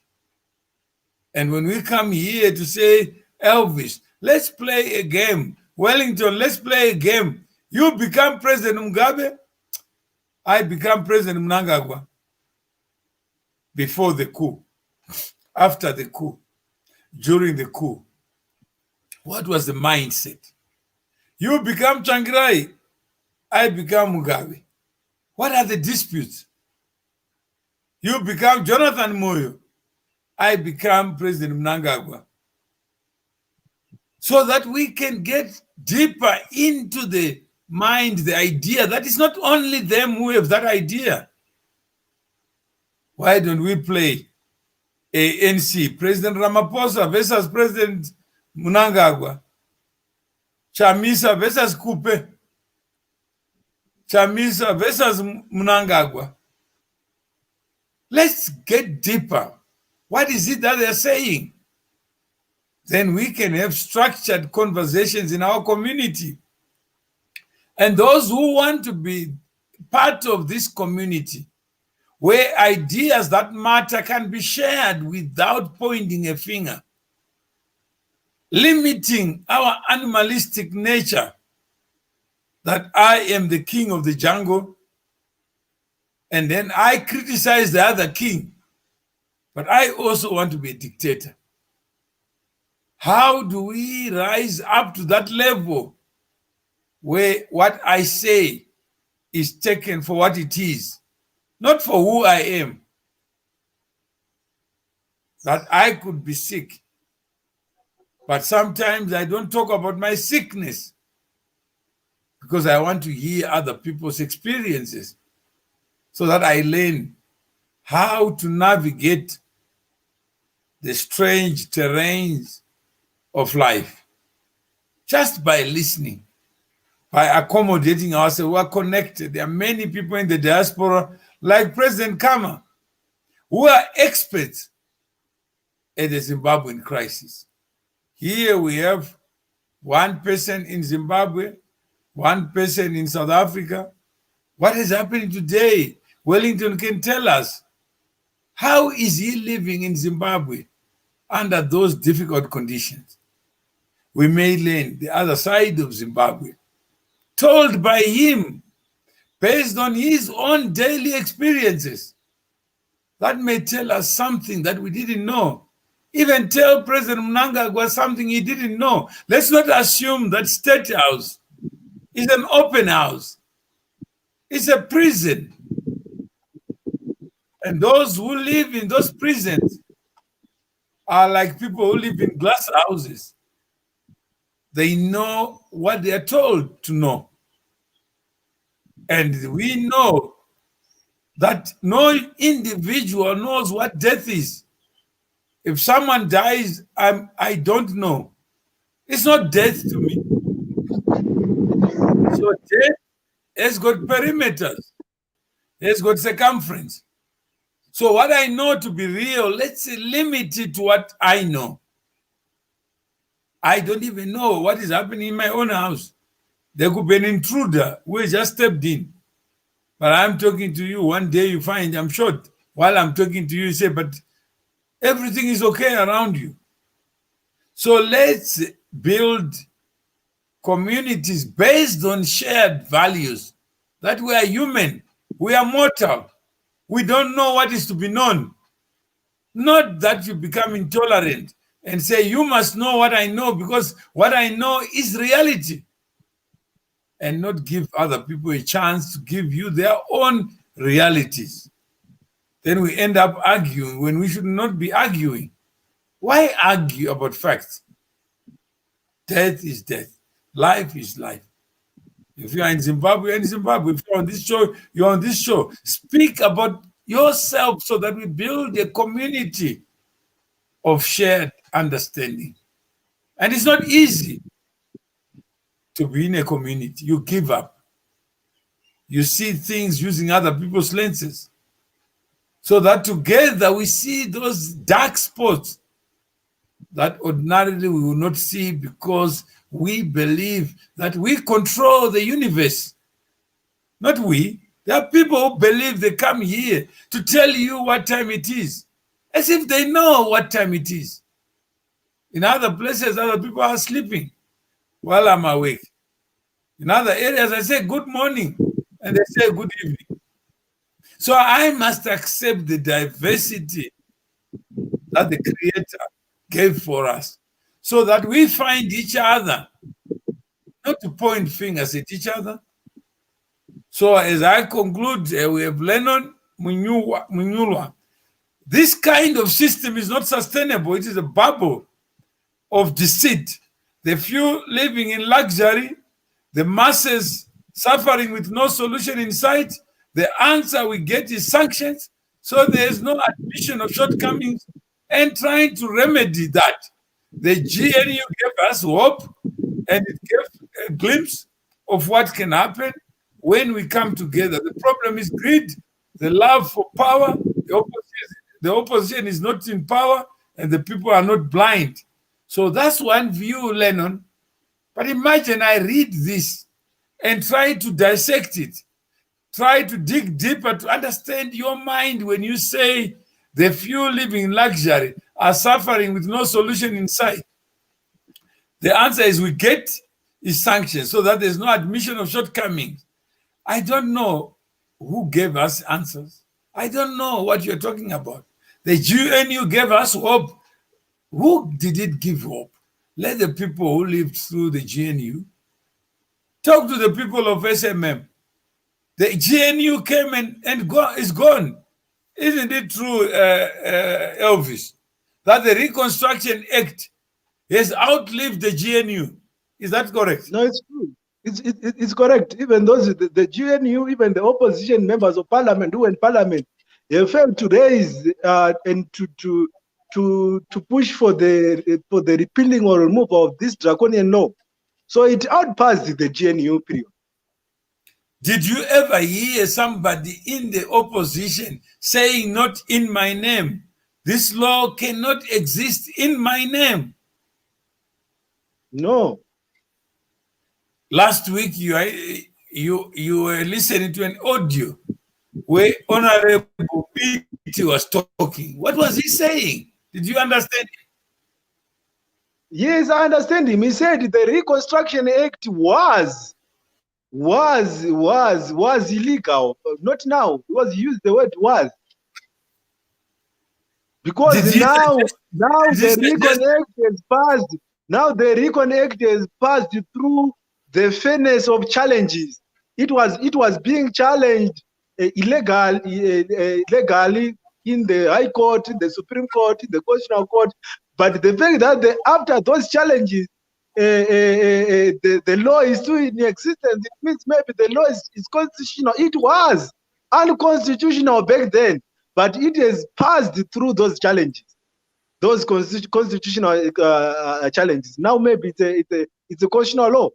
And when we come here to say, Elvis, let's play a game. Wellington, let's play a game. You become President Mugabe, I become President Mnangagwa. Before the coup, after the coup, during the coup, what was the mindset? You become Changirai, I become Mugabe. What are the disputes? You become Jonathan Moyo, I become President Mnangagwa. So that we can get deeper into the mind, the idea that it's not only them who have that idea. Why don't we play ANC, President Ramaphosa versus President Mnangagwa, Chamisa versus Kupe, Chamisa versus Mnangagwa? Let's get deeper. What is it that they're saying? Then we can have structured conversations in our community. And those who want to be part of this community, where ideas that matter can be shared without pointing a finger, limiting our animalistic nature, that I am the king of the jungle, and then I criticize the other king, but I also want to be a dictator. How do we rise up to that level where what I say is taken for what it is, not for who I am? That I could be sick, but sometimes I don't talk about my sickness because I want to hear other people's experiences so that I learn how to navigate the strange terrains of life just by listening, by accommodating ourselves. We are connected. There are many people in the diaspora, like President Khama, who are experts at the Zimbabwean crisis. Here we have one person in Zimbabwe, one person in South Africa. What is happening today? Wellington can tell us. How is he living in Zimbabwe under those difficult conditions? We may learn the other side of Zimbabwe, told by him, based on his own daily experiences. That may tell us something that we didn't know. Even tell President Mnangagwa something he didn't know. Let's not assume that State House is an open house. It's a prison. And those who live in those prisons are like people who live in glass houses. They know what they are told to know. And we know that no individual knows what death is. If someone dies, I don't know. It's not death to me. So death has got perimeters. It's got circumference. So what I know to be real, let's limit it to what I know. I don't even know what is happening in my own house. There could be an intruder who just stepped in. But I'm talking to you. One day you find I'm shot. While I'm talking to you, you say, but everything is okay around you. So So let's build communities based on shared values, that we are human, we are mortal, we don't know what is to be known. Not that you become intolerant and say, you must know what I know because what I know is reality, and not give other people a chance to give you their own realities. Then we end up arguing when we should not be arguing. Why argue about facts? Death is death. Life is life. If you are in Zimbabwe, you're in Zimbabwe. If you're on this show, you're on this show. Speak about yourself so that we build a community of shared understanding. And it's not easy to be in a community. You give up. You see things using other people's lenses. So that together we see those dark spots that ordinarily we will not see because we believe that we control the universe. Not we. There are people who believe they come here to tell you what time it is, as if they know what time it is. In other places, other people are sleeping while I'm awake. In other areas, I say good morning, and they say good evening. So I must accept the diversity that the Creator gave for us, so that we find each other, not to point fingers at each other. So as I conclude, we have Lennon Munyulwa. This kind of system is not sustainable. It is a bubble of deceit. The few living in luxury, the masses suffering with no solution in sight. The answer we get is sanctions. So there is no admission of shortcomings and trying to remedy that. The GNU gave us hope, and it gave a glimpse of what can happen when we come together. The problem is greed, the love for power. The opposition is not in power, and the people are not blind. So that's one view, Lennon. But imagine I read this and try to dissect it, try to dig deeper to understand your mind when you say the few living in luxury are suffering with no solution in sight. The answer is we get is sanctions so that there's no admission of shortcomings. I don't know who gave us answers. I don't know what you're talking about. The GNU gave us hope. Who did it give hope? Let the people who lived through the GNU talk to the people of SMM. The GNU came and is gone. Isn't it true, Elvis, that the Reconstruction Act has outlived the GNU? Is that correct? No, it's true. It's correct. Even those the GNU, even the opposition members of parliament who were in parliament, they failed to raise and to push for the repealing or removal of this draconian law. So it outpassed the GNU period. Did you ever hear somebody in the opposition saying, not in my name? This law cannot exist in my name. No. Last week, you were listening to an audio where Honorable P.T. was talking. What was he saying? Did you understand him? Yes, I understand him. He said the Reconstruction Act was illegal. Not now. He used the word was. Because now the Recon Act has passed. Now the Recon Act has passed through the fairness of challenges. It was being challenged legally in the High Court, the Supreme Court, the Constitutional Court. But the fact that after those challenges, the law is still in existence, it means maybe the law is constitutional. It was unconstitutional back then, but it has passed through those challenges, those constitutional challenges. Now maybe it's a constitutional law.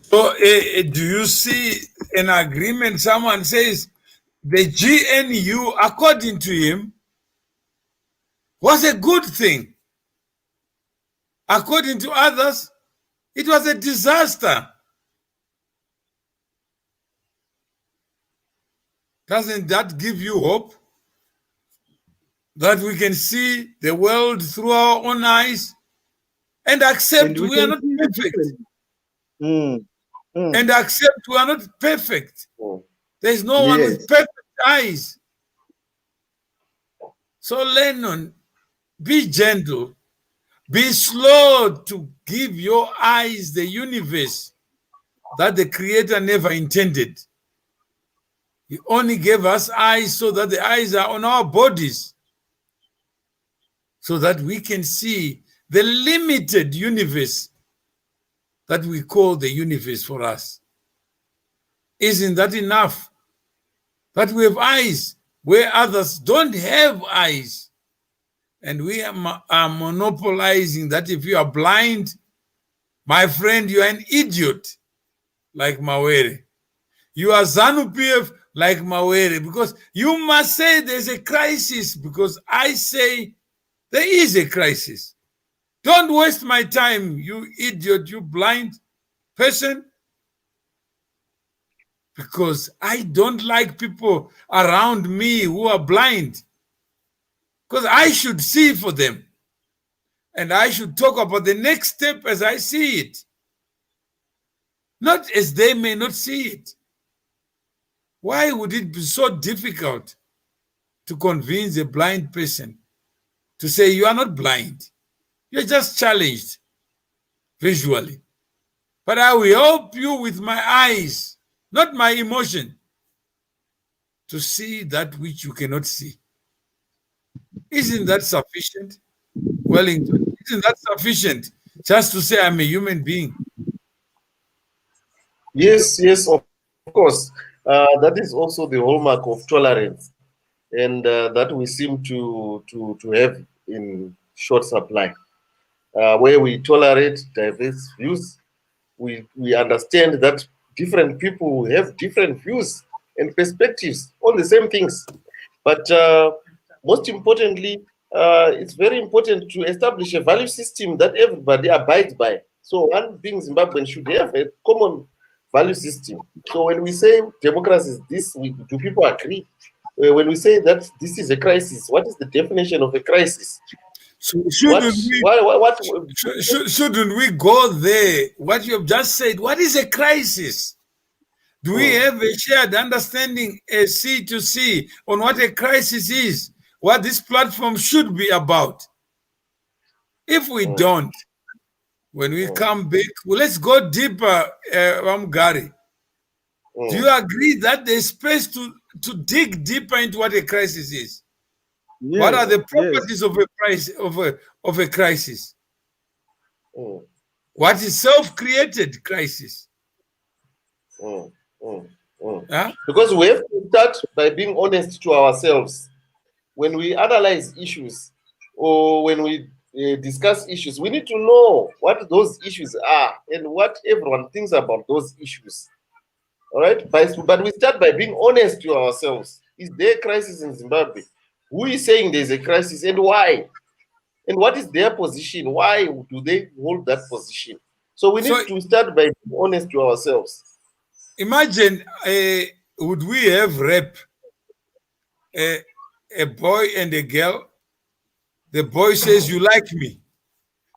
So do you see an agreement? Someone says the GNU, according to him, was a good thing. According to others, it was a disaster. Doesn't that give you hope? that we can see the world through our own eyes and accept And we are not can see perfect. different. And accept we are not perfect. There's no one with Yes. perfect eyes. So Lennon, be gentle. Be slow to give your eyes the universe that the Creator never intended. He only gave us eyes so that the eyes are on our bodies, so that we can see the limited universe that we call the universe for us. Isn't that enough? That we have eyes where others don't have eyes. And we are monopolizing that. If you are blind, my friend, you are an idiot, like Mawere. You are ZANU-PF like Mawere, because you must say there's a crisis, because I say there is a crisis. Don't waste my time, you idiot, you blind person, because I don't like people around me who are blind, because I should see for them. And I should talk about the next step as I see it, not as they may not see it. Why would it be so difficult to convince a blind person to say you are not blind? You're just challenged visually. But I will help you with my eyes, not my emotion, to see that which you cannot see. Isn't that sufficient, Wellington? Isn't that sufficient just to say I'm a human being? Yes, yes, of course. That is also the hallmark of tolerance, and that we seem to have in short supply, where we tolerate diverse views. We understand that different people have different views and perspectives on the same things. But most importantly, it's very important to establish a value system that everybody abides by. So one being Zimbabwean should have a common value system. So when we say democracy is this, do people agree? When we say that this is a crisis, what is the definition of a crisis? So shouldn't we go there? What you have just said, what is a crisis? Do we have a shared understanding, a C to C, on what a crisis is, what this platform should be about? If we don't, when we come back, well, let's go deeper, Gary. Do you agree that there's space to dig deeper into what a crisis is? Yes, what are the properties of a crisis? What is self-created crisis? Huh? Because we have to start by being honest to ourselves. When we analyze issues or when we discuss issues, we need to know what those issues are and what everyone thinks about those issues. All right, but we start by being honest to ourselves. Is there a crisis in Zimbabwe? Who is saying there's a crisis and why? And what is their position? Why do they hold that position? So we need to start by being honest to ourselves. Imagine, would we have rape a boy and a girl? The boy says, you like me.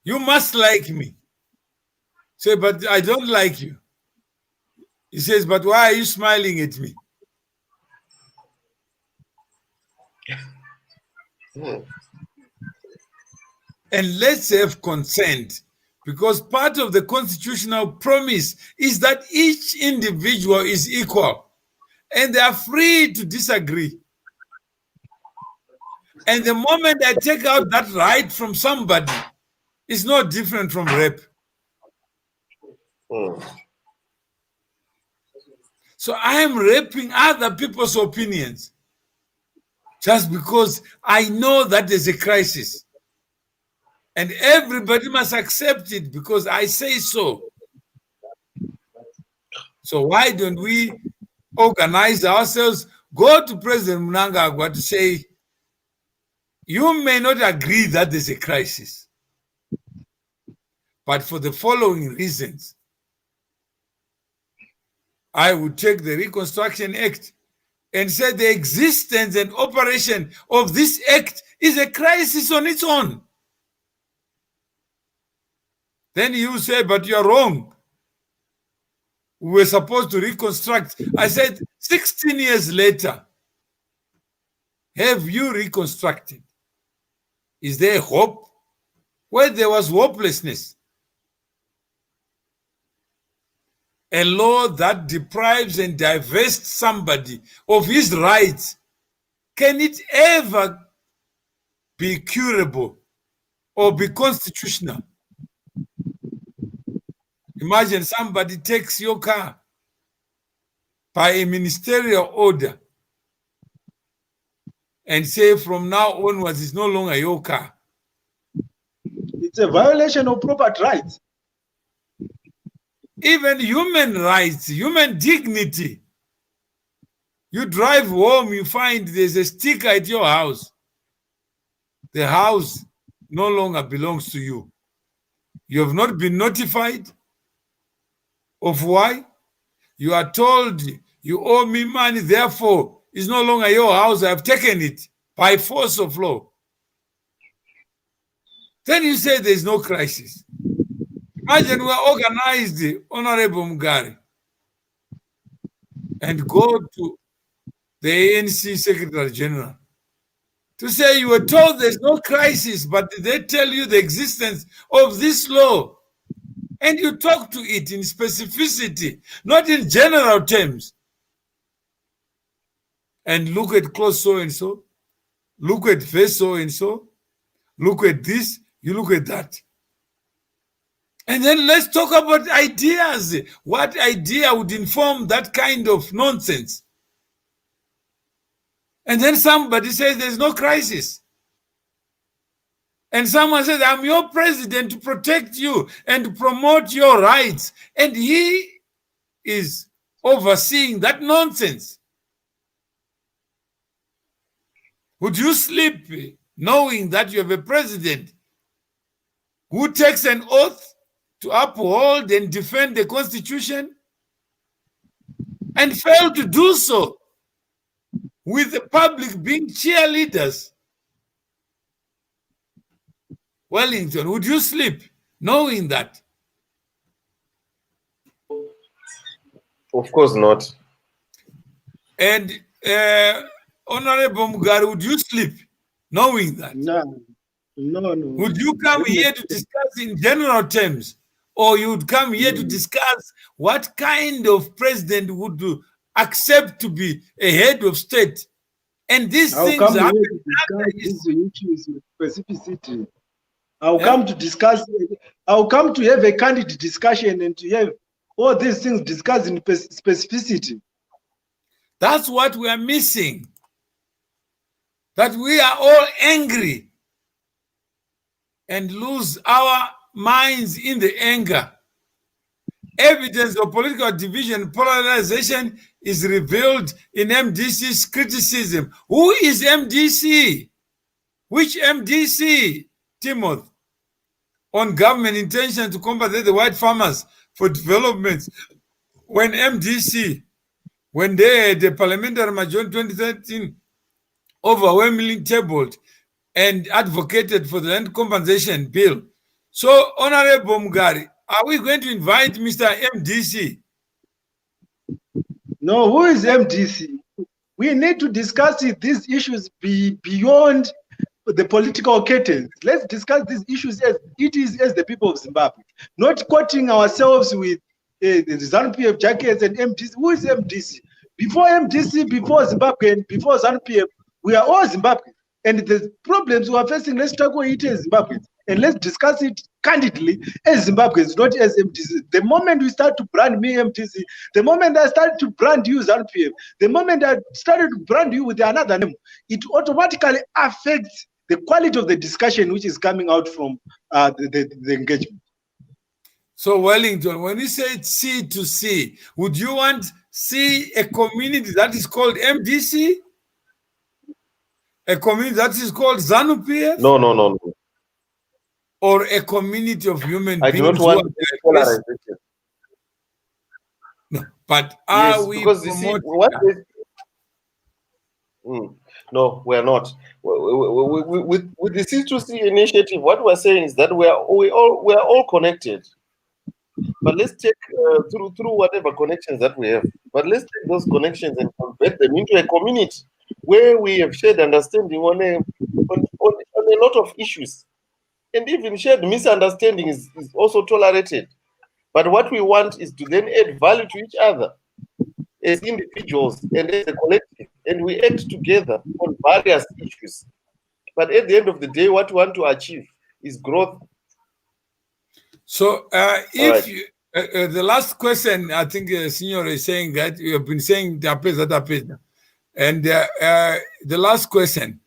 You must like me. Say, but I don't like you. He says, but why are you smiling at me? And let's have consent, because part of the constitutional promise is that each individual is equal and they are free to disagree. And the moment I take out that right from somebody, it's no different from rape. So I am raping other people's opinions just because I know that there's a crisis. And everybody must accept it because I say so. So why don't we organize ourselves, go to President Mnangagwa to say, you may not agree that there's a crisis, but for the following reasons, I would take the Reconstruction Act and say the existence and operation of this act is a crisis on its own. Then you say, but you're wrong. We were supposed to reconstruct. I said, 16 years later, have you reconstructed? Is there hope? Where there was hopelessness. A law that deprives and divests somebody of his rights, can it ever be curable or be constitutional? Imagine somebody takes your car by a ministerial order and say from now onwards it's no longer your car. It's a violation of property rights. Even human rights, human dignity. You drive home, you find there's a sticker at your house. The house no longer belongs to you. You have not been notified of why. You are told you owe me money, therefore it's no longer your house. I have taken it by force of law. Then you say there's no crisis. Imagine we are organized, Honorable Mugabe, and go to the ANC Secretary General to say you were told there's no crisis, but they tell you the existence of this law. And you talk to it in specificity, not in general terms. And look at close so-and-so, look at face so-and-so, look at this, you look at that. And then let's talk about ideas. What idea would inform that kind of nonsense? And then somebody says there's no crisis. And someone says, I'm your president to protect you and to promote your rights. And he is overseeing that nonsense. Would you sleep knowing that you have a president who takes an oath to uphold and defend the Constitution and fail to do so with the public being cheerleaders? Wellington, would you sleep knowing that? Of course not. And Honorable Mugabe, would you sleep knowing that? No. Would you come here to discuss in general terms, or you would come here to discuss what kind of president would accept to be a head of state? And these things happen. These issues with specificity. I'll come to discuss. I'll come to have a candid discussion and to have all these things discussed in specificity. That's what we are missing. That we are all angry and lose our minds in the anger. Evidence of political division, polarization is revealed in MDC's criticism. Who is MDC? Which MDC, Timothy? On government intention to compensate the white farmers for developments. When MDC, when they had the parliamentary majority in 2013, overwhelmingly tabled and advocated for the land compensation bill. So, Honorable Mugabe, are we going to invite Mr. MDC? No, who is MDC? We need to discuss these issues beyond the political curtains. Let's discuss these issues as it is as the people of Zimbabwe, not quoting ourselves with the ZANU-PF jackets and MDC. Who is MDC? Before MDC, before Zimbabwe, and before ZANU-PF, we are all Zimbabwe. And the problems we are facing, let's tackle it as Zimbabweans. And let's discuss it candidly as Zimbabweans, not as MDC. The moment we start to brand me MDC, the moment I start to brand you ZANU-PF, the moment I started to brand you with another name, it automatically affects the quality of the discussion which is coming out from the engagement. So, Wellington, when you say C to C, would you want see a community that is called MDC? A community that is called ZANU-PF? No. Or a community of human beings? I do not want polarization. No, but are we because you see, what No, we are not. With the C2C initiative, what we're saying is that we are all connected. But let's take through whatever connections that we have. But let's take those connections and convert them into a community where we have shared understanding on a lot of issues, and even shared misunderstanding is also tolerated. But what we want is to then add value to each other as individuals and as a collective, and we act together on various issues. But at the end of the day, what we want to achieve is growth. So, if you, the last question, I think Senior is saying that you have been saying that, and the last question,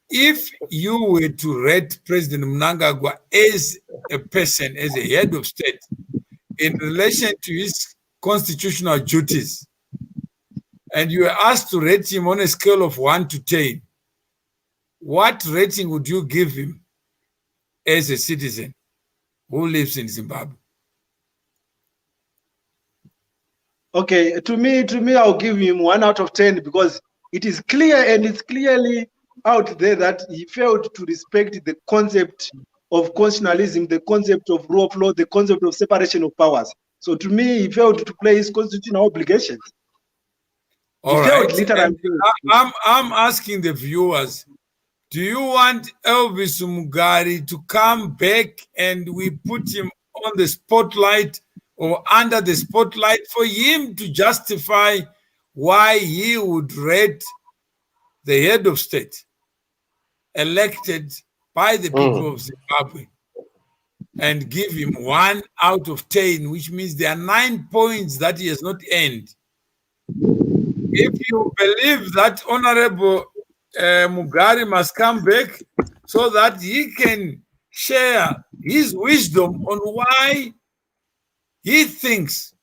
if you were to rate President Mnangagwa as a person, as a head of state, in relation to his constitutional duties, and you were asked to rate him on a scale of 1 to 10, what rating would you give him as a citizen who lives in Zimbabwe? Okay, to me, I'll give him 1 out of 10 because it is clear and it's clearly out there that he failed to respect the concept of constitutionalism, the concept of rule of law, the concept of separation of powers. So to me, he failed to play his constitutional obligations. All right. Literally. I'm asking the viewers, do you want Elvis Mugari to come back and we put him on the spotlight or under the spotlight for him to justify why he would rate the head of state elected by the people of Zimbabwe and give him 1 out of 10, which means there are 9 points that he has not earned? If you believe that Honorable Mugari must come back so that he can share his wisdom on why he thinks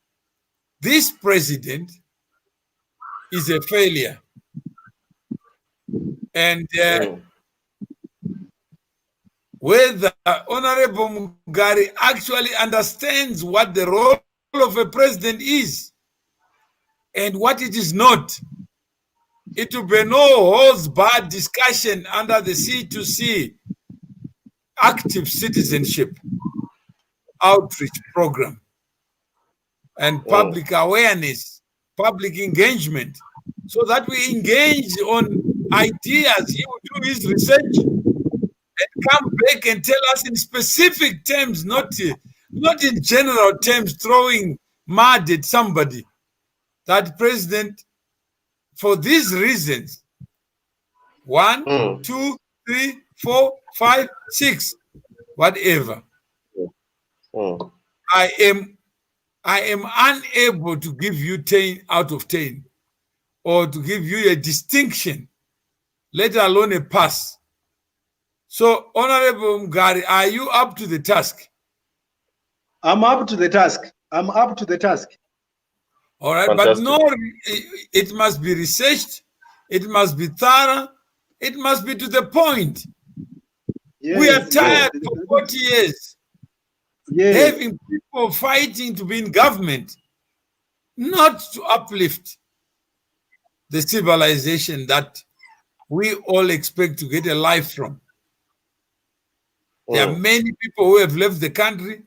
this president is a failure. And whether Honorable Mugari actually understands what the role of a president is and what it is not. It will be no holds barred discussion under the C2C active citizenship outreach program and public awareness, public engagement, so that we engage on ideas. He will do his research and come back and tell us in specific terms, not in general terms, throwing mud at somebody, that President, for these reasons, 1, 2, 3, 4, 5, 6, whatever, I am unable to give you 10 out of 10 or to give you a distinction, let alone a pass. So, Honorable Mugari, are you up to the task? I'm up to the task. I'm up to the task. All right, fantastic. But no, it must be researched, it must be thorough, it must be to the point. Yes, we are tired for 40 years having people fighting to be in government, not to uplift the civilization that we all expect to get a life from. There are many people who have left the country,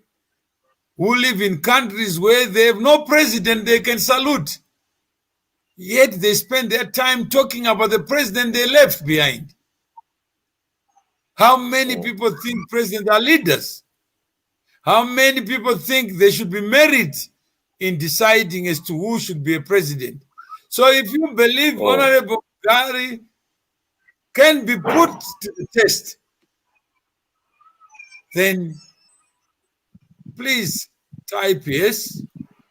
who live in countries where they have no president they can salute. Yet they spend their time talking about the president they left behind. How many people think presidents are leaders? How many people think they should be married in deciding as to who should be a president? So if you believe Honorable Gary can be put to the test, then please type yes,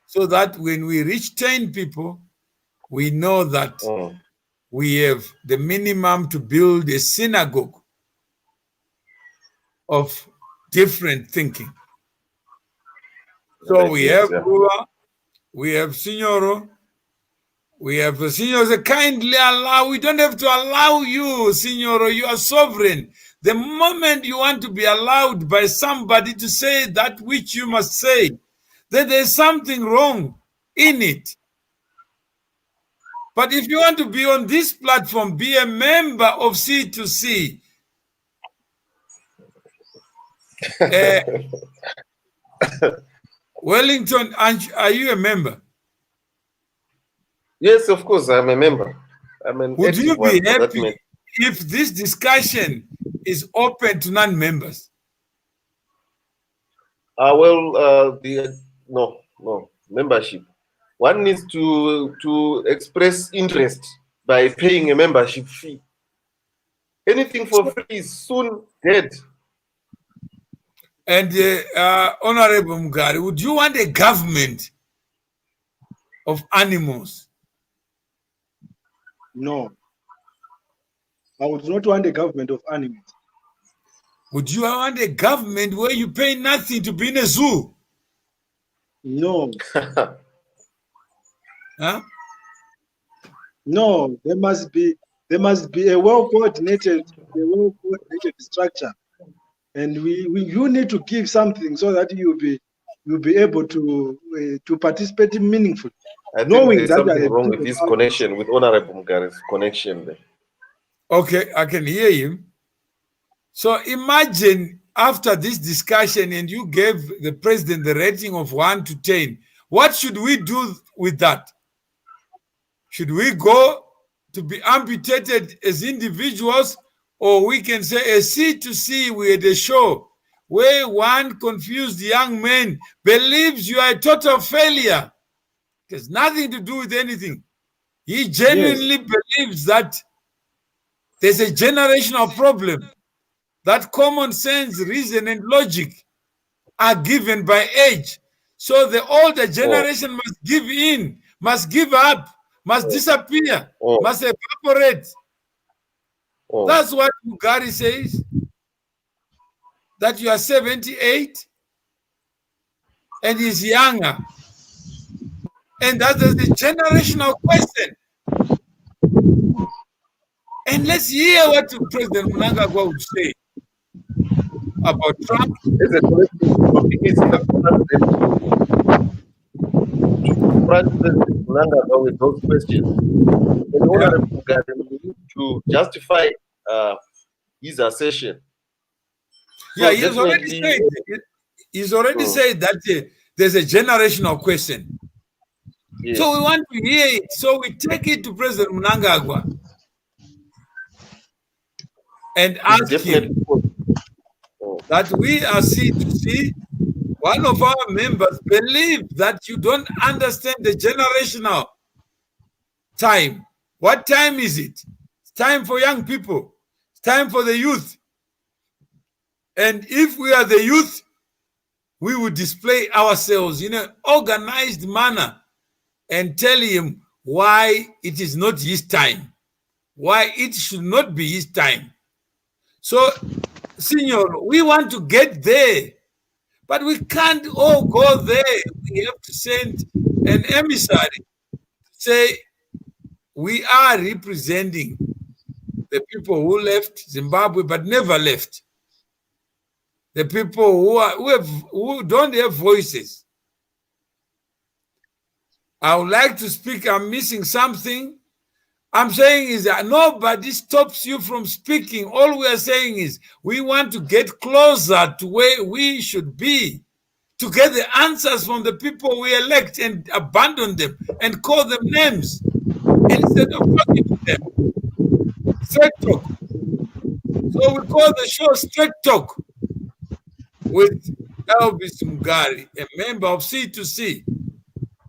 so that when we reach 10 people, we know that we have the minimum to build a synagogue of different thinking. So we have Rua, we have Signoro, we have Signoro. Kindly allow, we don't have to allow you, Signoro, you are sovereign. The moment you want to be allowed by somebody to say that which you must say, then there's something wrong in it. But if you want to be on this platform, be a member of C2C. Wellington, are you a member? Yes, of course, I'm a member. I'm an Would you be happy matter. if this discussion is open to non-members? No, membership. One needs to express interest by paying a membership fee. Anything for free is soon dead. And Honorable Mugabe, would you want a government of animals? No. I would not want a government of animals. Would you want a government where you pay nothing to be in a zoo? No. Huh? No, there must be a well-coordinated structure, and you need to give something so that you'll be able to participate meaningfully. I think there's something wrong with this connection, with Honorable Mugabe's connection there. Okay, I can hear you. So imagine after this discussion and you gave the president the rating of 1 to 10, what should we do with that? Should we go to be amputated as individuals, or we can say a C2C, we had a show where one confused young man believes you are a total failure. It has nothing to do with anything. He genuinely believes that there's a generational problem, that common sense, reason, and logic are given by age. So the older generation must give in, must give up, must disappear, must evaporate. That's what Mugabe says, that you are 78 and he's younger. And that is the generational question. And let's hear what President Mnangagwa would say about Trump. There's a question President Mnangagwa with those questions. And Honorable Mugabe need to justify his assertion. Yeah, he's already said that there's a generational question. Yes. So we want to hear it. So we take it to President Mnangagwa and ask him that we are C2C. One of our members believe that you don't understand the generational time. What time is it? It's time for young people. It's time for the youth. And if we are the youth, we will display ourselves in an organized manner and tell him why it is not his time, why it should not be his time. So, Senor, we want to get there, but we can't all go there. We have to send an emissary to say we are representing the people who left Zimbabwe but never left. The people who don't have voices. I would like to speak. I'm missing something. I'm saying is that nobody stops you from speaking. All we are saying is we want to get closer to where we should be, to get the answers from the people we elect and abandon them and call them names instead of talking to them. Straight talk. So we call the show Straight Talk with Elvis Mugabe, a member of C2C.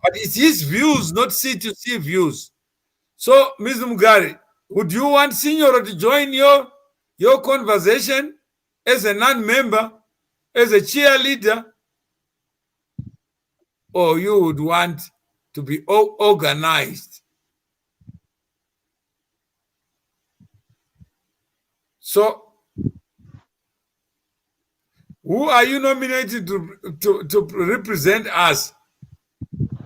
But it's his views, not C2C views. So, Mr. Mugabe, would you want Senor to join your conversation as a non-member, as a cheerleader, or you would want to be organized? So, who are you nominated to represent us?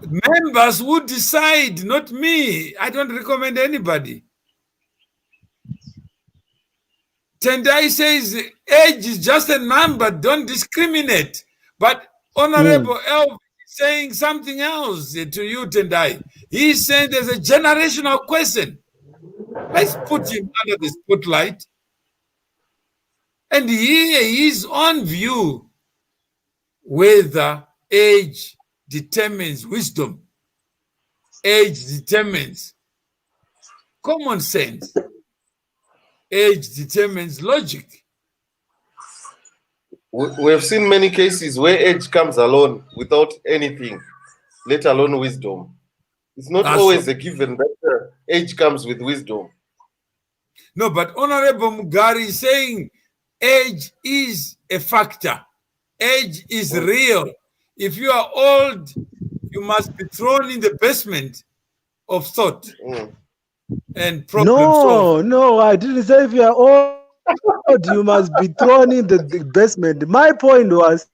Members would decide, not me. I don't recommend anybody. Tendai says age is just a number, don't discriminate. But Honorable Elvis is saying something else to you, Tendai. He's saying there's a generational question. Let's put him under the spotlight and hear his own view whether age determines wisdom. Age determines common sense. Age determines logic. We have seen many cases where age comes alone without anything, let alone wisdom. It's not always a given that age comes with wisdom. No, but Honorable Mugari is saying age is a factor. Age is real. If you are old, you must be thrown in the basement of thought and problem solving. No, I didn't say if you are old, you must be thrown in the basement. My point was,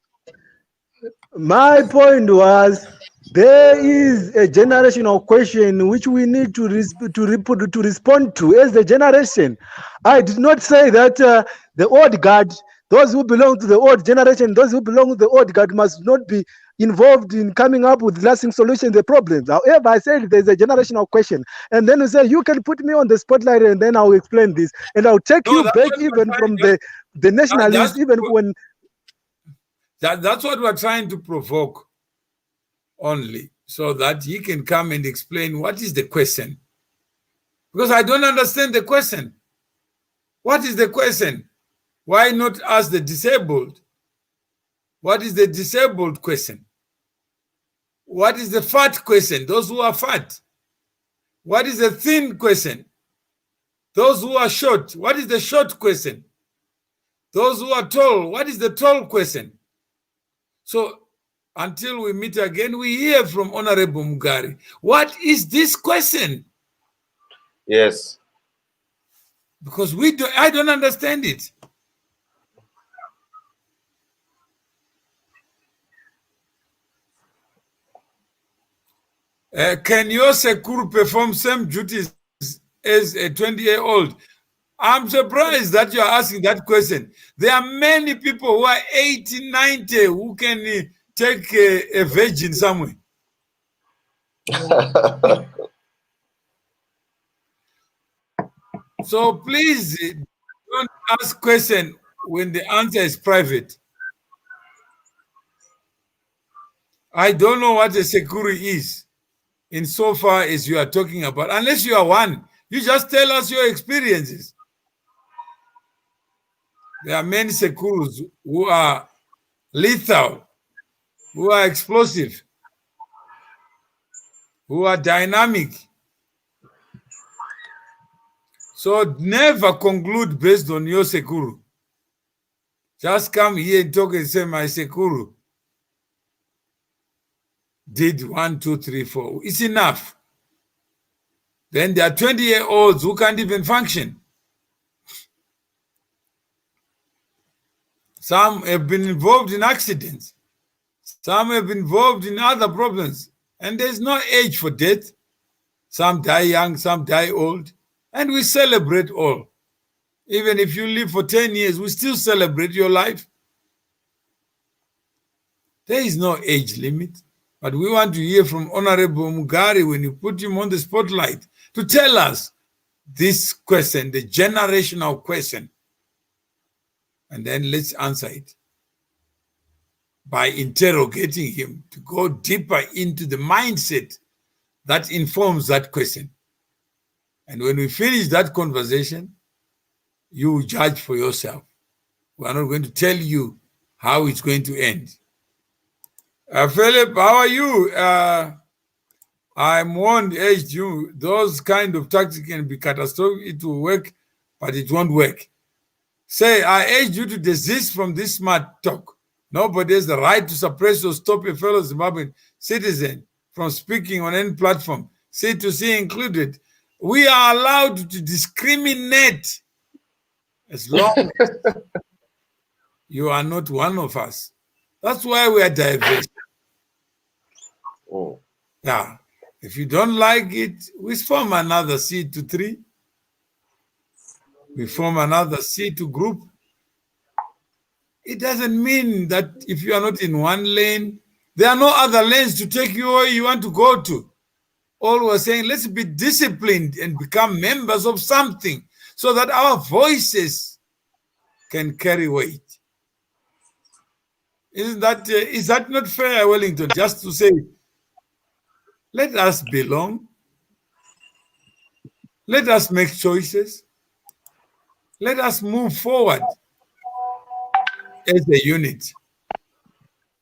there is a generational question which we need to respond to as the generation. I did not say that the old guard, those who belong to the old generation, those who belong to the old guard must not be involved in coming up with lasting solutions to the problems. However, I said there's a generational question. And then you say, you can put me on the spotlight and then I'll explain this. And I'll take you back even from the nationalists, even when... That's what we're trying to provoke only, so that he can come and explain what is the question. Because I don't understand the question. What is the question? Why not ask the disabled? What is the disabled question? What is the fat question? Those who are fat. What is the thin question? Those who are short. What is the short question? Those who are tall. What is the tall question? So until we meet again, we hear from Honorable Mugari. What is this question? Yes. Because I don't understand it. Can your Sekuru perform same duties as a 20-year-old? I'm surprised that you're asking that question. There are many people who are 80, 90 who can take a virgin somewhere. So please don't ask question when the answer is private. I don't know what a Sekuru is insofar as you are talking about. Unless you are one, you just tell us your experiences. There are many Sekurus who are lethal, who are explosive, who are dynamic. So never conclude based on your Sekuru. Just come here and talk and say, my Sekuru did 1, 2, 3, 4. It's enough. Then there are 20-year-olds who can't even function. Some have been involved in accidents. Some have been involved in other problems. And there's no age for death. Some die young, some die old. And we celebrate all. Even if you live for 10 years, we still celebrate your life. There is no age limit. But we want to hear from Honorable Mugari when you put him on the spotlight to tell us this question, the generational question. And then let's answer it by interrogating him to go deeper into the mindset that informs that question. And when we finish that conversation, you judge for yourself. We are not going to tell you how it's going to end. Philip, how are you? I'm warned, aged you, those kind of tactics can be catastrophic. It will work, but it won't work. Say, I urge you to desist from this smart talk. Nobody has the right to suppress or stop a fellow Zimbabwean citizen from speaking on any platform, C2C included. We are allowed to discriminate as long as you are not one of us. That's why we are diverse. Oh. Yeah. If you don't like it, we form another C2-3. We form another C2 group. It doesn't mean that if you are not in one lane, There are no other lanes to take you where you want to go to. All we're saying, let's be disciplined and become members of something so that our voices can carry weight. Is that not fair, Wellington? Just to say, let us belong. Let us make choices. Let us move forward as a unit.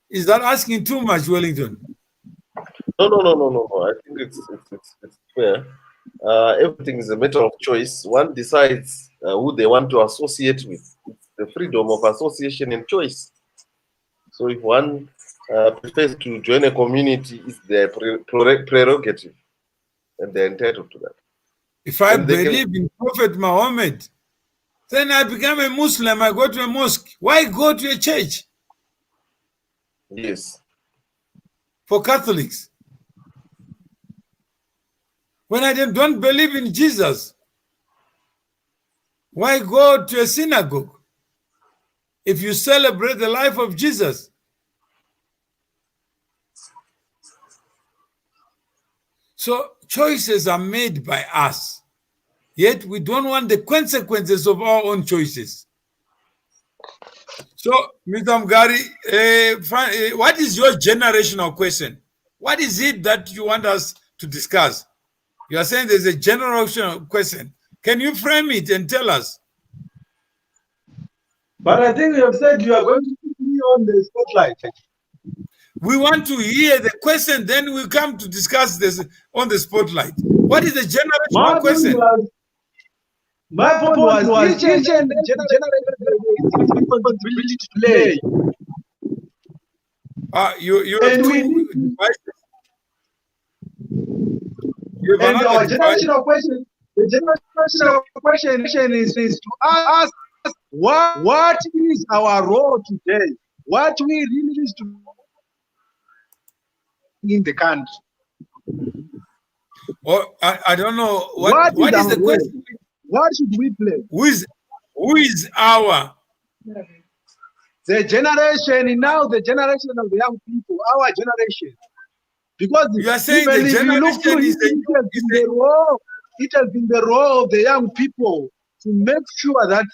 Is that asking too much, Wellington? No. I think it's fair. Everything is a matter of choice. One decides who they want to associate with. It's the freedom of association and choice. So if one prefers to join a community, it's their prerogative, and they're entitled to that. If I believe in Prophet Muhammad, then I become a Muslim, I go to a mosque. Why go to a church? Yes. For Catholics. When I don't believe in Jesus, why go to a synagogue? If you celebrate the life of Jesus. So choices are made by us, yet we don't want the consequences of our own choices. So, Mr. Mgari, what is your generational question? What is it that you want us to discuss? You are saying there's a generational question. Can you frame it and tell us? But I think you have said you are going to put me on the spotlight. We want to hear the question, then we come to discuss this on the spotlight. What is the generational question? My point was each and every generation responsibility to play. You have two devices. And our generational question, the generational question is to ask what is our role today? What we really need to in the country. Or I don't know what is the question? What should we play? Who is our? The generation now, the generation of the young people, our generation. Because you are saying the generation is it has been the role of the young people to make sure that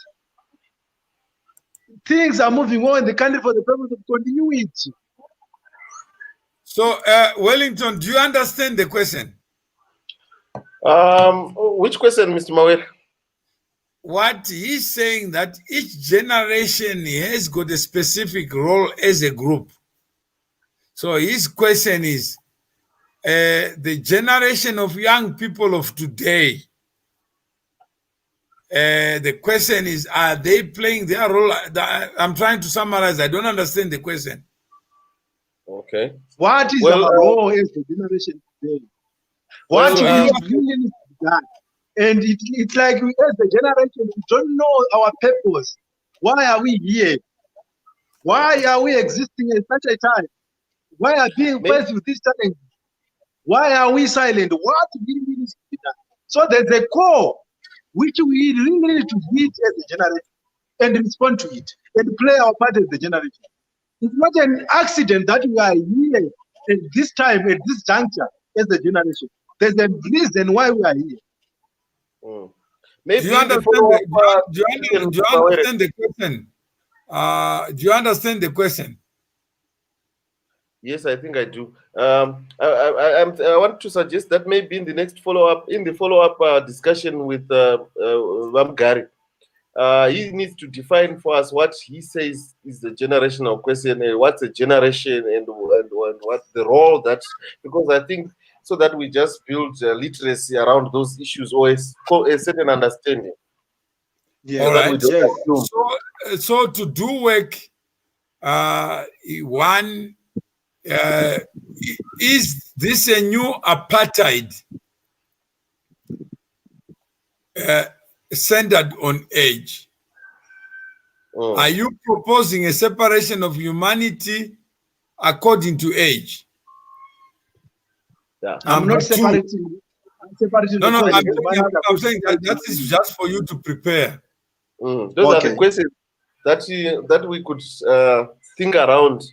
things are moving on in the country for the purpose of continuity. So, Wellington, do you understand the question? Which question, Mr. Mawere? What he's saying, that each generation has got a specific role as a group. So his question is, the generation of young people of today, the question is, are they playing their role? I'm trying to summarize. I don't understand the question. Okay. What is our role as the generation today? What we really need to do? And it's like we as the generation, we don't know our purpose. Why are we here? Why are we existing at such a time? Why are we being faced with this challenge? Why are we silent? What really needs to be done? So there's a core which we really need to hit as a generation and respond to it and play our part as the generation. It's not an accident that we are here at this time, at this juncture, as a generation. There's a reason why we are here. Maybe do you understand the question? Do you understand the question? Yes, I think I do. I want to suggest that maybe in the next follow-up, discussion with Mgari, he needs to define for us what he says is the generational question, and what's a generation, and what's the role that, because I think so that we just build literacy around those issues or a certain understanding. Yeah. All right. Yes. So to do work, is this a new apartheid centered on age? Are you proposing a separation of humanity according to age? Yeah. I'm not separating. No, I'm saying that is just for you to prepare. Those are the questions that we could think around.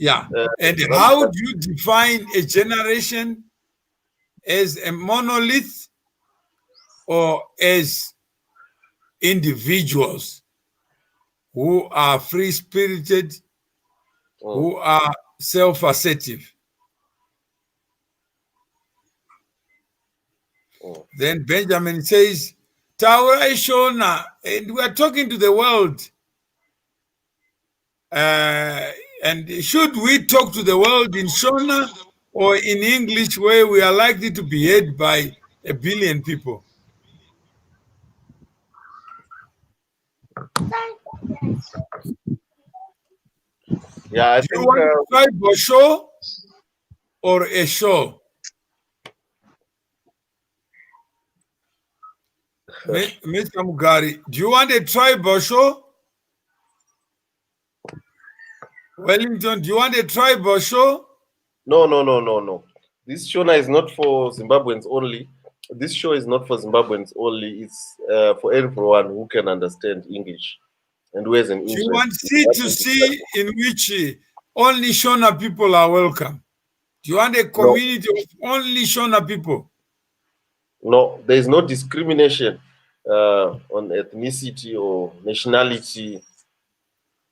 Yeah. And how do you define a generation as a monolith or as individuals who are free-spirited, who are self-assertive? Then Benjamin says, Taura Shona, and we are talking to the world. And should we talk to the world in Shona or in English, where we are likely to be heard by 1 billion people? Yeah, I Do you think want to try Bosho or a show? Mr. Mugari, do you want a tribal show? Wellington, do you want a tribal show? no. This Shona is not for Zimbabweans only. This show is not for Zimbabweans only. It's for everyone who can understand English and who has an interest. Do you want C2C in which only Shona people are welcome? Do you want a community of only Shona people? No, there is no discrimination on ethnicity or nationality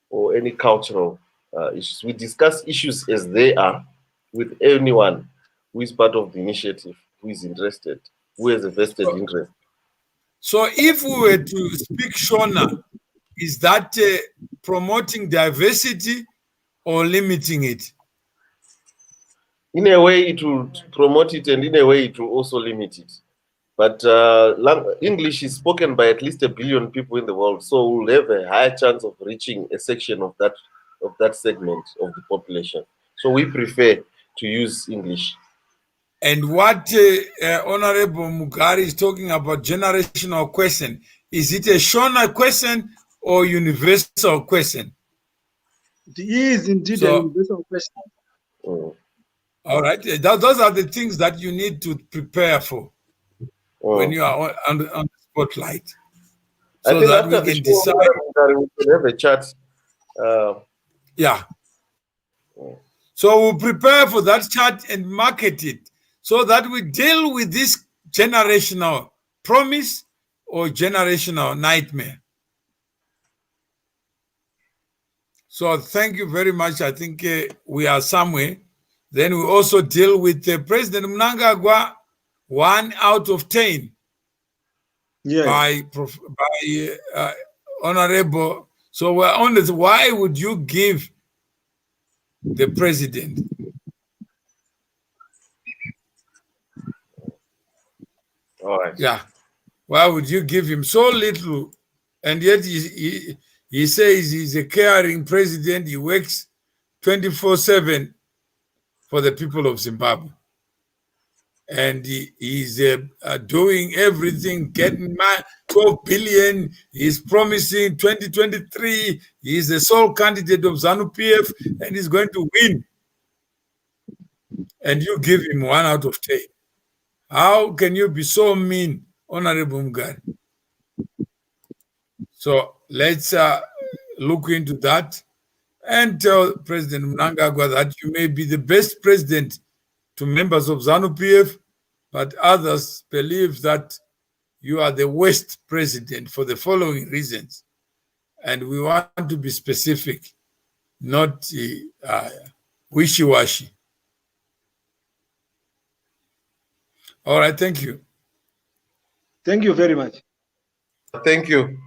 or any cultural issues. We discuss issues as they are with anyone who is part of the initiative, who is interested, who has a vested interest. So if we were to speak Shona, is that promoting diversity or limiting it? In a way, it will promote it, and in a way, it will also limit it. But English is spoken by at least 1 billion people in the world, so we'll have a higher chance of reaching a section of that segment of the population. So we prefer to use English. And what Honorable Mugari is talking about, generational question, is it a Shona question or universal question? It is indeed a universal question. All right, those are the things that you need to prepare for when you are on the spotlight, so that we can decide. We can have a chat. Yeah. So we'll prepare for that chat and market it so that we deal with this generational promise or generational nightmare. So thank you very much. I think we are somewhere. Then we also deal with President Mnangagwa, 1 out of 10 by Honorable. So we're on this. Why would you give the president? All right. Yeah. Why would you give him so little? And yet he says he's a caring president. He works 24/7 for the people of Zimbabwe. And he's doing everything, getting 12 billion. He's promising 2023. He's the sole candidate of ZANU-PF and he's going to win. And you give him 1 out of 10. How can you be so mean, Honorable Mugari? So let's look into that and tell President Mnangagwa that you may be the best president to members of ZANU-PF, but others believe that you are the worst president for the following reasons. And we want to be specific, not wishy-washy. All right, thank you. Thank you very much. Thank you.